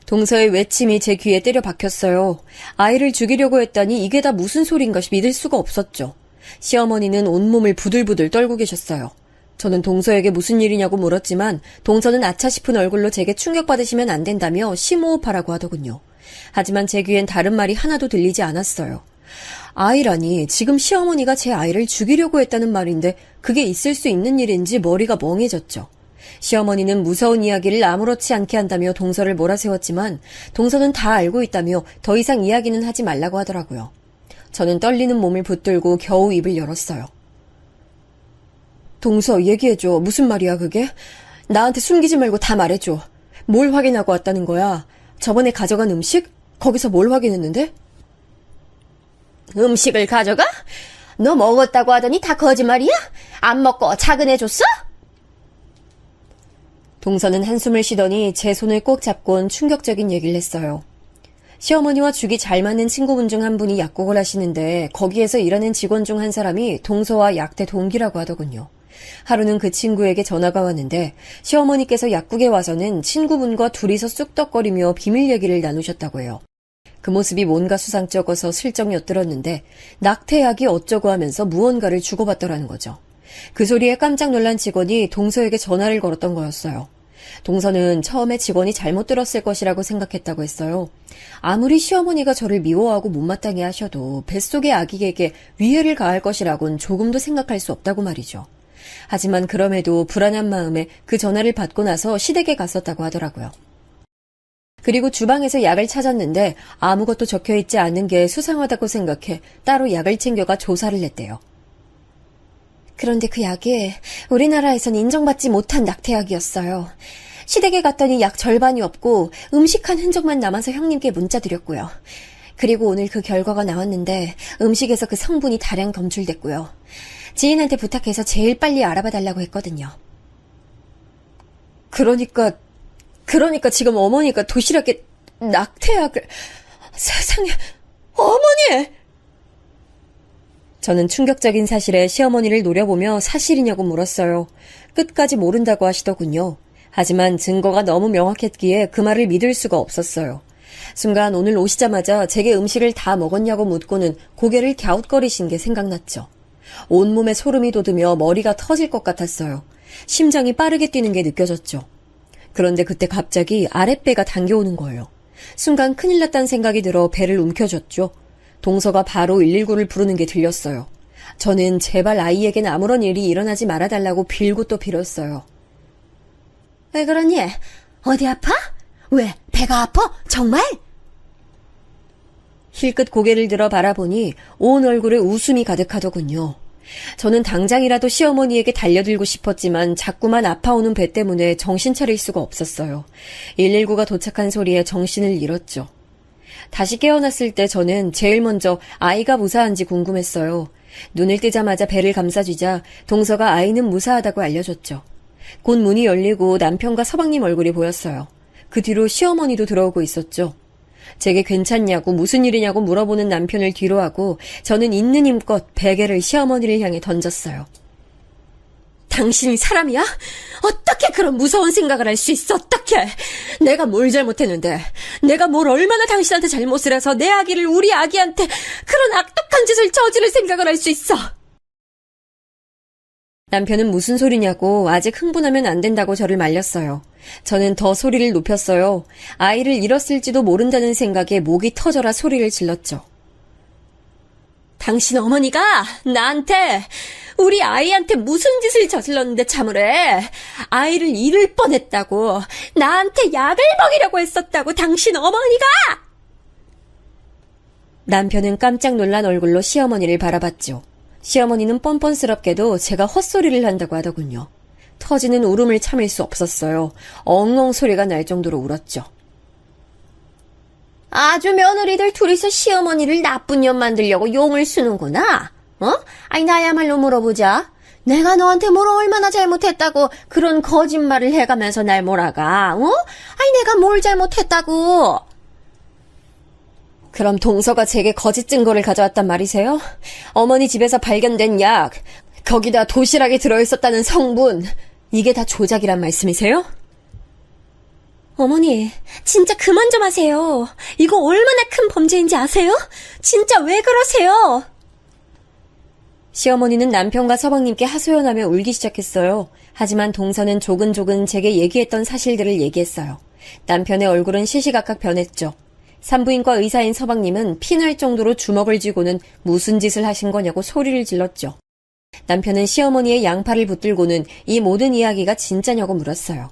동서의 외침이 제 귀에 때려 박혔어요. 아이를 죽이려고 했다니 이게 다 무슨 소린가 믿을 수가 없었죠. 시어머니는 온몸을 부들부들 떨고 계셨어요. 저는 동서에게 무슨 일이냐고 물었지만 동서는 아차 싶은 얼굴로 제게 충격받으시면 안 된다며 심호흡하라고 하더군요. 하지만 제 귀엔 다른 말이 하나도 들리지 않았어요. 아이라니 지금 시어머니가 제 아이를 죽이려고 했다는 말인데 그게 있을 수 있는 일인지 머리가 멍해졌죠. 시어머니는 무서운 이야기를 아무렇지 않게 한다며 동서를 몰아세웠지만 동서는 다 알고 있다며 더 이상 이야기는 하지 말라고 하더라고요. 저는 떨리는 몸을 붙들고 겨우 입을 열었어요. 동서, 얘기해줘. 무슨 말이야 그게? 나한테 숨기지 말고 다 말해줘. 뭘 확인하고 왔다는 거야? 저번에 가져간 음식? 거기서 뭘 확인했는데? 음식을 가져가? 너 먹었다고 하더니 다 거짓말이야? 안 먹고 자근해줬어? 동서는 한숨을 쉬더니 제 손을 꼭 잡곤 충격적인 얘기를 했어요. 시어머니와 죽이 잘 맞는 친구분 중 한 분이 약국을 하시는데 거기에서 일하는 직원 중 한 사람이 동서와 약대 동기라고 하더군요. 하루는 그 친구에게 전화가 왔는데 시어머니께서 약국에 와서는 친구분과 둘이서 쑥덕거리며 비밀 얘기를 나누셨다고 해요. 그 모습이 뭔가 수상쩍어서 슬쩍 엿들었는데 낙태약이 어쩌고 하면서 무언가를 주고받더라는 거죠. 그 소리에 깜짝 놀란 직원이 동서에게 전화를 걸었던 거였어요. 동서는 처음에 직원이 잘못 들었을 것이라고 생각했다고 했어요. 아무리 시어머니가 저를 미워하고 못마땅해 하셔도 뱃속의 아기에게 위해를 가할 것이라곤 조금도 생각할 수 없다고 말이죠. 하지만 그럼에도 불안한 마음에 그 전화를 받고 나서 시댁에 갔었다고 하더라고요. 그리고 주방에서 약을 찾았는데 아무것도 적혀있지 않은 게 수상하다고 생각해 따로 약을 챙겨가 조사를 했대요. 그런데 그 약이 우리나라에선 인정받지 못한 낙태약이었어요. 시댁에 갔더니 약 절반이 없고 음식한 흔적만 남아서 형님께 문자 드렸고요. 그리고 오늘 그 결과가 나왔는데 음식에서 그 성분이 다량 검출됐고요. 지인한테 부탁해서 제일 빨리 알아봐 달라고 했거든요. 그러니까 지금 어머니가 도시락에 낙태약을... 세상에... 어머니! 저는 충격적인 사실에 시어머니를 노려보며 사실이냐고 물었어요. 끝까지 모른다고 하시더군요. 하지만 증거가 너무 명확했기에 그 말을 믿을 수가 없었어요. 순간 오늘 오시자마자 제게 음식을 다 먹었냐고 묻고는 고개를 갸웃거리신 게 생각났죠. 온몸에 소름이 돋으며 머리가 터질 것 같았어요. 심장이 빠르게 뛰는 게 느껴졌죠. 그런데 그때 갑자기 아랫배가 당겨오는 거예요. 순간 큰일 났다는 생각이 들어 배를 움켜쥐었죠. 동서가 바로 119를 부르는 게 들렸어요. 저는 제발 아이에겐 아무런 일이 일어나지 말아달라고 빌고 또 빌었어요. 왜 그러니? 어디 아파? 왜? 배가 아파? 정말? 힐끗 고개를 들어 바라보니 온 얼굴에 웃음이 가득하더군요. 저는 당장이라도 시어머니에게 달려들고 싶었지만 자꾸만 아파오는 배 때문에 정신 차릴 수가 없었어요. 119가 도착한 소리에 정신을 잃었죠. 다시 깨어났을 때 저는 제일 먼저 아이가 무사한지 궁금했어요. 눈을 뜨자마자 배를 감싸쥐자 동서가 아이는 무사하다고 알려줬죠. 곧 문이 열리고 남편과 서방님 얼굴이 보였어요. 그 뒤로 시어머니도 들어오고 있었죠. 제게 괜찮냐고 무슨 일이냐고 물어보는 남편을 뒤로하고 저는 있는 힘껏 베개를 시어머니를 향해 던졌어요. 당신이 사람이야? 어떻게 그런 무서운 생각을 할 수 있어? 어떻게? 내가 뭘 잘못했는데? 내가 뭘 얼마나 당신한테 잘못을 해서 내 아기를 우리 아기한테 그런 악독한 짓을 저지를 생각을 할 수 있어? 남편은 무슨 소리냐고 아직 흥분하면 안 된다고 저를 말렸어요. 저는 더 소리를 높였어요. 아이를 잃었을지도 모른다는 생각에 목이 터져라 소리를 질렀죠. 당신 어머니가 나한테 우리 아이한테 무슨 짓을 저질렀는데 참으래. 아이를 잃을 뻔했다고. 나한테 약을 먹이려고 했었다고 당신 어머니가. 남편은 깜짝 놀란 얼굴로 시어머니를 바라봤죠. 시어머니는 뻔뻔스럽게도 제가 헛소리를 한다고 하더군요. 터지는 울음을 참을 수 없었어요. 엉엉 소리가 날 정도로 울었죠. 아주 며느리들 둘이서 시어머니를 나쁜 년 만들려고 용을 쓰는구나. 아니 나야말로 물어보자. 내가 너한테 뭘 얼마나 잘못했다고 그런 거짓말을 해가면서 날 몰아가. 아니 내가 뭘 잘못했다고. 그럼 동서가 제게 거짓 증거를 가져왔단 말이세요? 어머니 집에서 발견된 약, 거기다 도시락에 들어있었다는 성분, 이게 다 조작이란 말씀이세요? 어머니, 진짜 그만 좀 하세요. 이거 얼마나 큰 범죄인지 아세요? 진짜 왜 그러세요? 시어머니는 남편과 서방님께 하소연하며 울기 시작했어요. 하지만 동서는 조근조근 제게 얘기했던 사실들을 얘기했어요. 남편의 얼굴은 시시각각 변했죠. 산부인과 의사인 서방님은 피날 정도로 주먹을 쥐고는 무슨 짓을 하신 거냐고 소리를 질렀죠. 남편은 시어머니의 양팔을 붙들고는 이 모든 이야기가 진짜냐고 물었어요.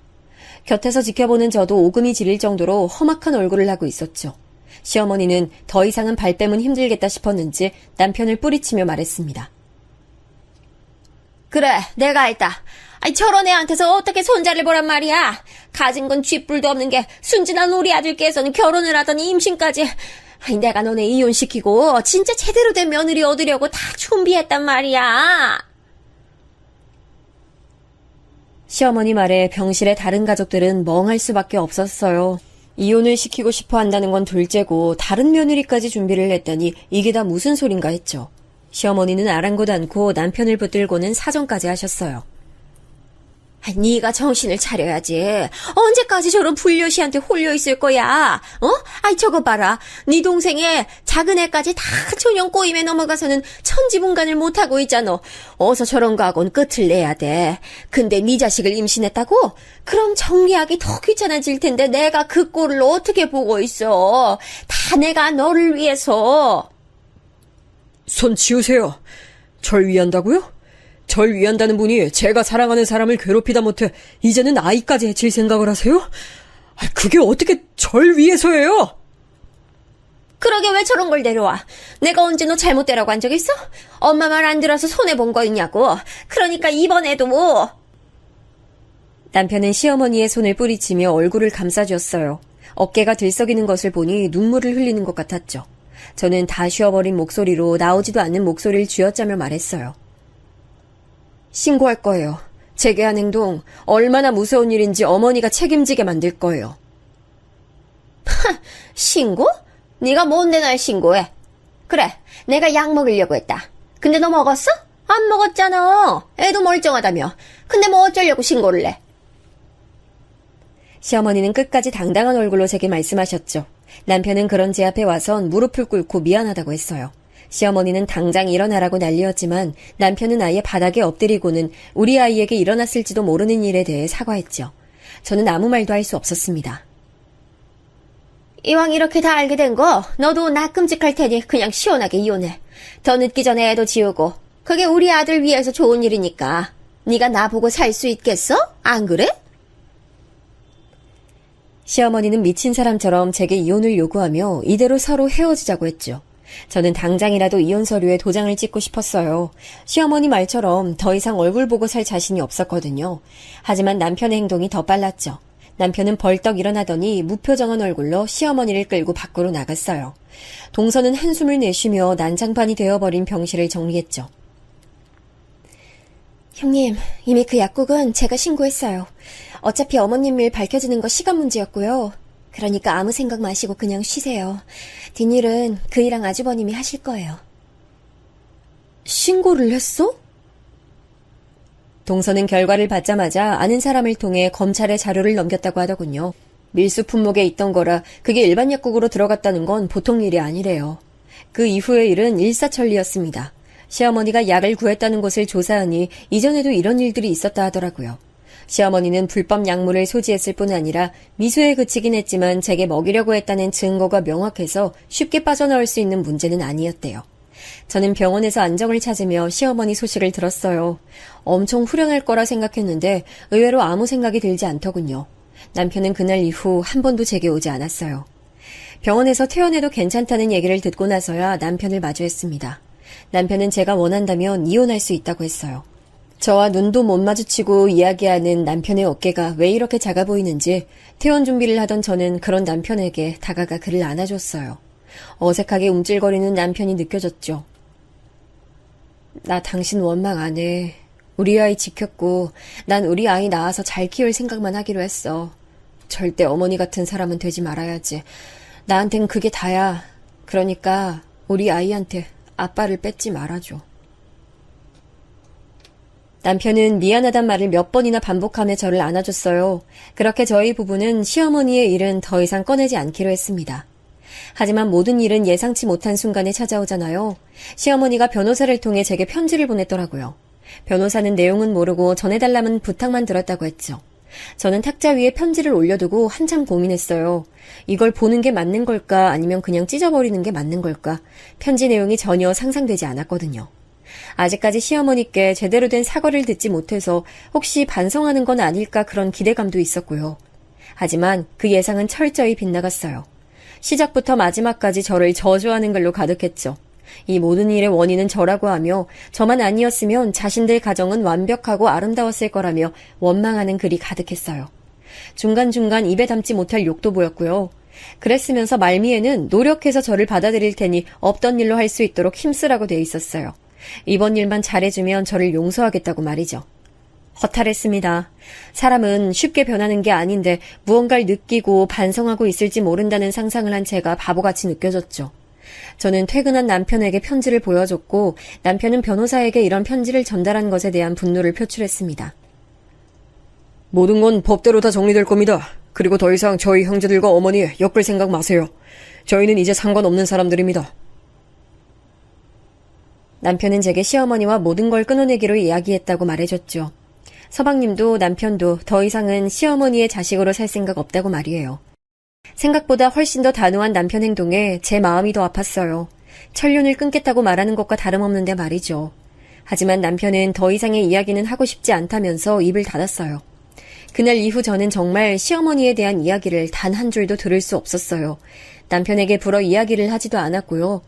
곁에서 지켜보는 저도 오금이 지릴 정도로 험악한 얼굴을 하고 있었죠. 시어머니는 더 이상은 발뺌은 힘들겠다 싶었는지 남편을 뿌리치며 말했습니다. 그래, 내가 했다. 아니, 저런 애한테서 어떻게 손자를 보란 말이야. 가진 건 쥐뿔도 없는 게 순진한 우리 아들께서는 결혼을 하더니 임신까지. 아니, 내가 너네 이혼시키고 진짜 제대로 된 며느리 얻으려고 다 준비했단 말이야. 시어머니 말에 병실의 다른 가족들은 멍할 수밖에 없었어요. 이혼을 시키고 싶어 한다는 건 둘째고 다른 며느리까지 준비를 했다니 이게 다 무슨 소린가 했죠. 시어머니는 아랑곳 않고 남편을 붙들고는 사정까지 하셨어요. 아, 네가 정신을 차려야지. 언제까지 저런 불려시한테 홀려 있을 거야? 아이, 저거 봐라. 네 동생의 작은 애까지 다 초년 꼬임에 넘어가서는 천지분간을 못하고 있잖아. 어서 저런 거 하고는 끝을 내야 돼. 근데 네 자식을 임신했다고? 그럼 정리하기 더 귀찮아질 텐데 내가 그 꼴을 어떻게 보고 있어. 다 내가 너를 위해서. 손 치우세요. 절 위한다고요? 절 위한다는 분이 제가 사랑하는 사람을 괴롭히다 못해 이제는 아이까지 해칠 생각을 하세요? 그게 어떻게 절 위해서예요? 그러게 왜 저런 걸 데려와? 내가 언제 너 잘못되라고 한 적 있어? 엄마 말 안 들어서 손해본 거 있냐고. 그러니까 이번에도 뭐. 남편은 시어머니의 손을 뿌리치며 얼굴을 감싸주었어요. 어깨가 들썩이는 것을 보니 눈물을 흘리는 것 같았죠. 저는 다 쉬어버린 목소리로 나오지도 않는 목소리를 쥐어짜며 말했어요. 신고할 거예요. 제게 한 행동 얼마나 무서운 일인지 어머니가 책임지게 만들 거예요. 신고? 네가 뭔데 날 신고해? 그래, 내가 약 먹이려고 했다. 근데 너 먹었어? 안 먹었잖아. 애도 멀쩡하다며. 근데 뭐 어쩌려고 신고를 해? 시어머니는 끝까지 당당한 얼굴로 제게 말씀하셨죠. 남편은 그런 제 앞에 와선 무릎을 꿇고 미안하다고 했어요. 시어머니는 당장 일어나라고 난리였지만 남편은 아예 바닥에 엎드리고는 우리 아이에게 일어났을지도 모르는 일에 대해 사과했죠. 저는 아무 말도 할 수 없었습니다. 이왕 이렇게 다 알게 된 거 너도 나 끔찍할 테니 그냥 시원하게 이혼해. 더 늦기 전에 애도 지우고. 그게 우리 아들 위해서 좋은 일이니까. 네가 나 보고 살 수 있겠어? 안 그래? 시어머니는 미친 사람처럼 제게 이혼을 요구하며 이대로 서로 헤어지자고 했죠. 저는 당장이라도 이혼 서류에 도장을 찍고 싶었어요. 시어머니 말처럼 더 이상 얼굴 보고 살 자신이 없었거든요. 하지만 남편의 행동이 더 빨랐죠. 남편은 벌떡 일어나더니 무표정한 얼굴로 시어머니를 끌고 밖으로 나갔어요. 동서는 한숨을 내쉬며 난장판이 되어버린 병실을 정리했죠. 형님, 이미 그 약국은 제가 신고했어요. 어차피 어머님 일 밝혀지는 거 시간 문제였고요. 그러니까 아무 생각 마시고 그냥 쉬세요. 뒷일은 그이랑 아주버님이 하실 거예요. 신고를 했어? 동서는 결과를 받자마자 아는 사람을 통해 검찰에 자료를 넘겼다고 하더군요. 밀수 품목에 있던 거라 그게 일반 약국으로 들어갔다는 건 보통 일이 아니래요. 그 이후의 일은 일사천리였습니다. 시어머니가 약을 구했다는 것을 조사하니 이전에도 이런 일들이 있었다 하더라고요. 시어머니는 불법 약물을 소지했을 뿐 아니라 미수에 그치긴 했지만 제게 먹이려고 했다는 증거가 명확해서 쉽게 빠져나올 수 있는 문제는 아니었대요. 저는 병원에서 안정을 찾으며 시어머니 소식을 들었어요. 엄청 후련할 거라 생각했는데 의외로 아무 생각이 들지 않더군요. 남편은 그날 이후 한 번도 제게 오지 않았어요. 병원에서 퇴원해도 괜찮다는 얘기를 듣고 나서야 남편을 마주했습니다. 남편은 제가 원한다면 이혼할 수 있다고 했어요. 저와 눈도 못 마주치고 이야기하는 남편의 어깨가 왜 이렇게 작아 보이는지 퇴원 준비를 하던 저는 그런 남편에게 다가가 그를 안아줬어요. 어색하게 움찔거리는 남편이 느껴졌죠. 나 당신 원망 안 해. 우리 아이 지켰고 난 우리 아이 낳아서 잘 키울 생각만 하기로 했어. 절대 어머니 같은 사람은 되지 말아야지. 나한텐 그게 다야. 그러니까 우리 아이한테 아빠를 뺏지 말아줘. 남편은 미안하단 말을 몇 번이나 반복하며 저를 안아줬어요. 그렇게 저희 부부는 시어머니의 일은 더 이상 꺼내지 않기로 했습니다. 하지만 모든 일은 예상치 못한 순간에 찾아오잖아요. 시어머니가 변호사를 통해 제게 편지를 보냈더라고요. 변호사는 내용은 모르고 전해달라는 부탁만 들었다고 했죠. 저는 탁자 위에 편지를 올려두고 한참 고민했어요. 이걸 보는 게 맞는 걸까 아니면 그냥 찢어버리는 게 맞는 걸까? 편지 내용이 전혀 상상되지 않았거든요. 아직까지 시어머니께 제대로 된 사과를 듣지 못해서 혹시 반성하는 건 아닐까 그런 기대감도 있었고요. 하지만 그 예상은 철저히 빗나갔어요. 시작부터 마지막까지 저를 저주하는 글로 가득했죠. 이 모든 일의 원인은 저라고 하며 저만 아니었으면 자신들 가정은 완벽하고 아름다웠을 거라며 원망하는 글이 가득했어요. 중간중간 입에 담지 못할 욕도 보였고요. 그랬으면서 말미에는 노력해서 저를 받아들일 테니 없던 일로 할 수 있도록 힘쓰라고 돼 있었어요. 이번 일만 잘해주면 저를 용서하겠다고 말이죠. 허탈했습니다. 사람은 쉽게 변하는 게 아닌데 무언가를 느끼고 반성하고 있을지 모른다는 상상을 한 제가 바보같이 느껴졌죠. 저는 퇴근한 남편에게 편지를 보여줬고 남편은 변호사에게 이런 편지를 전달한 것에 대한 분노를 표출했습니다. 모든 건 법대로 다 정리될 겁니다. 그리고 더 이상 저희 형제들과 어머니 엮을 생각 마세요. 저희는 이제 상관없는 사람들입니다. 남편은 제게 시어머니와 모든 걸 끊어내기로 이야기했다고 말해줬죠. 서방님도 남편도 더 이상은 시어머니의 자식으로 살 생각 없다고 말이에요. 생각보다 훨씬 더 단호한 남편 행동에 제 마음이 더 아팠어요. 천륜을 끊겠다고 말하는 것과 다름없는데 말이죠. 하지만 남편은 더 이상의 이야기는 하고 싶지 않다면서 입을 닫았어요. 그날 이후 저는 정말 시어머니에 대한 이야기를 단 한 줄도 들을 수 없었어요. 남편에게 불어 이야기를 하지도 않았고요.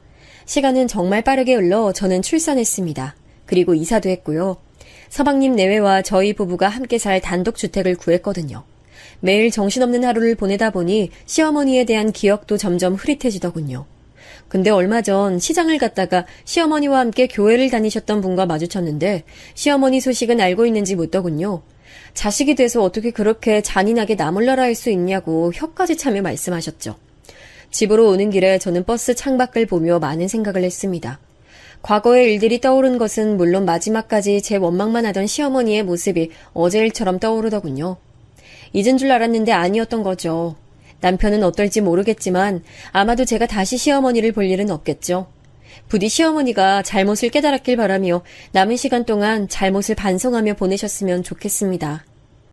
시간은 정말 빠르게 흘러 저는 출산했습니다. 그리고 이사도 했고요. 서방님 내외와 저희 부부가 함께 살 단독주택을 구했거든요. 매일 정신없는 하루를 보내다 보니 시어머니에 대한 기억도 점점 흐릿해지더군요. 근데 얼마 전 시장을 갔다가 시어머니와 함께 교회를 다니셨던 분과 마주쳤는데 시어머니 소식은 알고 있는지 묻더군요. 자식이 돼서 어떻게 그렇게 잔인하게 나몰라라 할 수 있냐고 혀까지 차며 말씀하셨죠. 집으로 오는 길에 저는 버스 창밖을 보며 많은 생각을 했습니다. 과거의 일들이 떠오른 것은 물론 마지막까지 제 원망만 하던 시어머니의 모습이 어제 일처럼 떠오르더군요. 잊은 줄 알았는데 아니었던 거죠. 남편은 어떨지 모르겠지만 아마도 제가 다시 시어머니를 볼 일은 없겠죠. 부디 시어머니가 잘못을 깨달았길 바라며 남은 시간 동안 잘못을 반성하며 보내셨으면 좋겠습니다.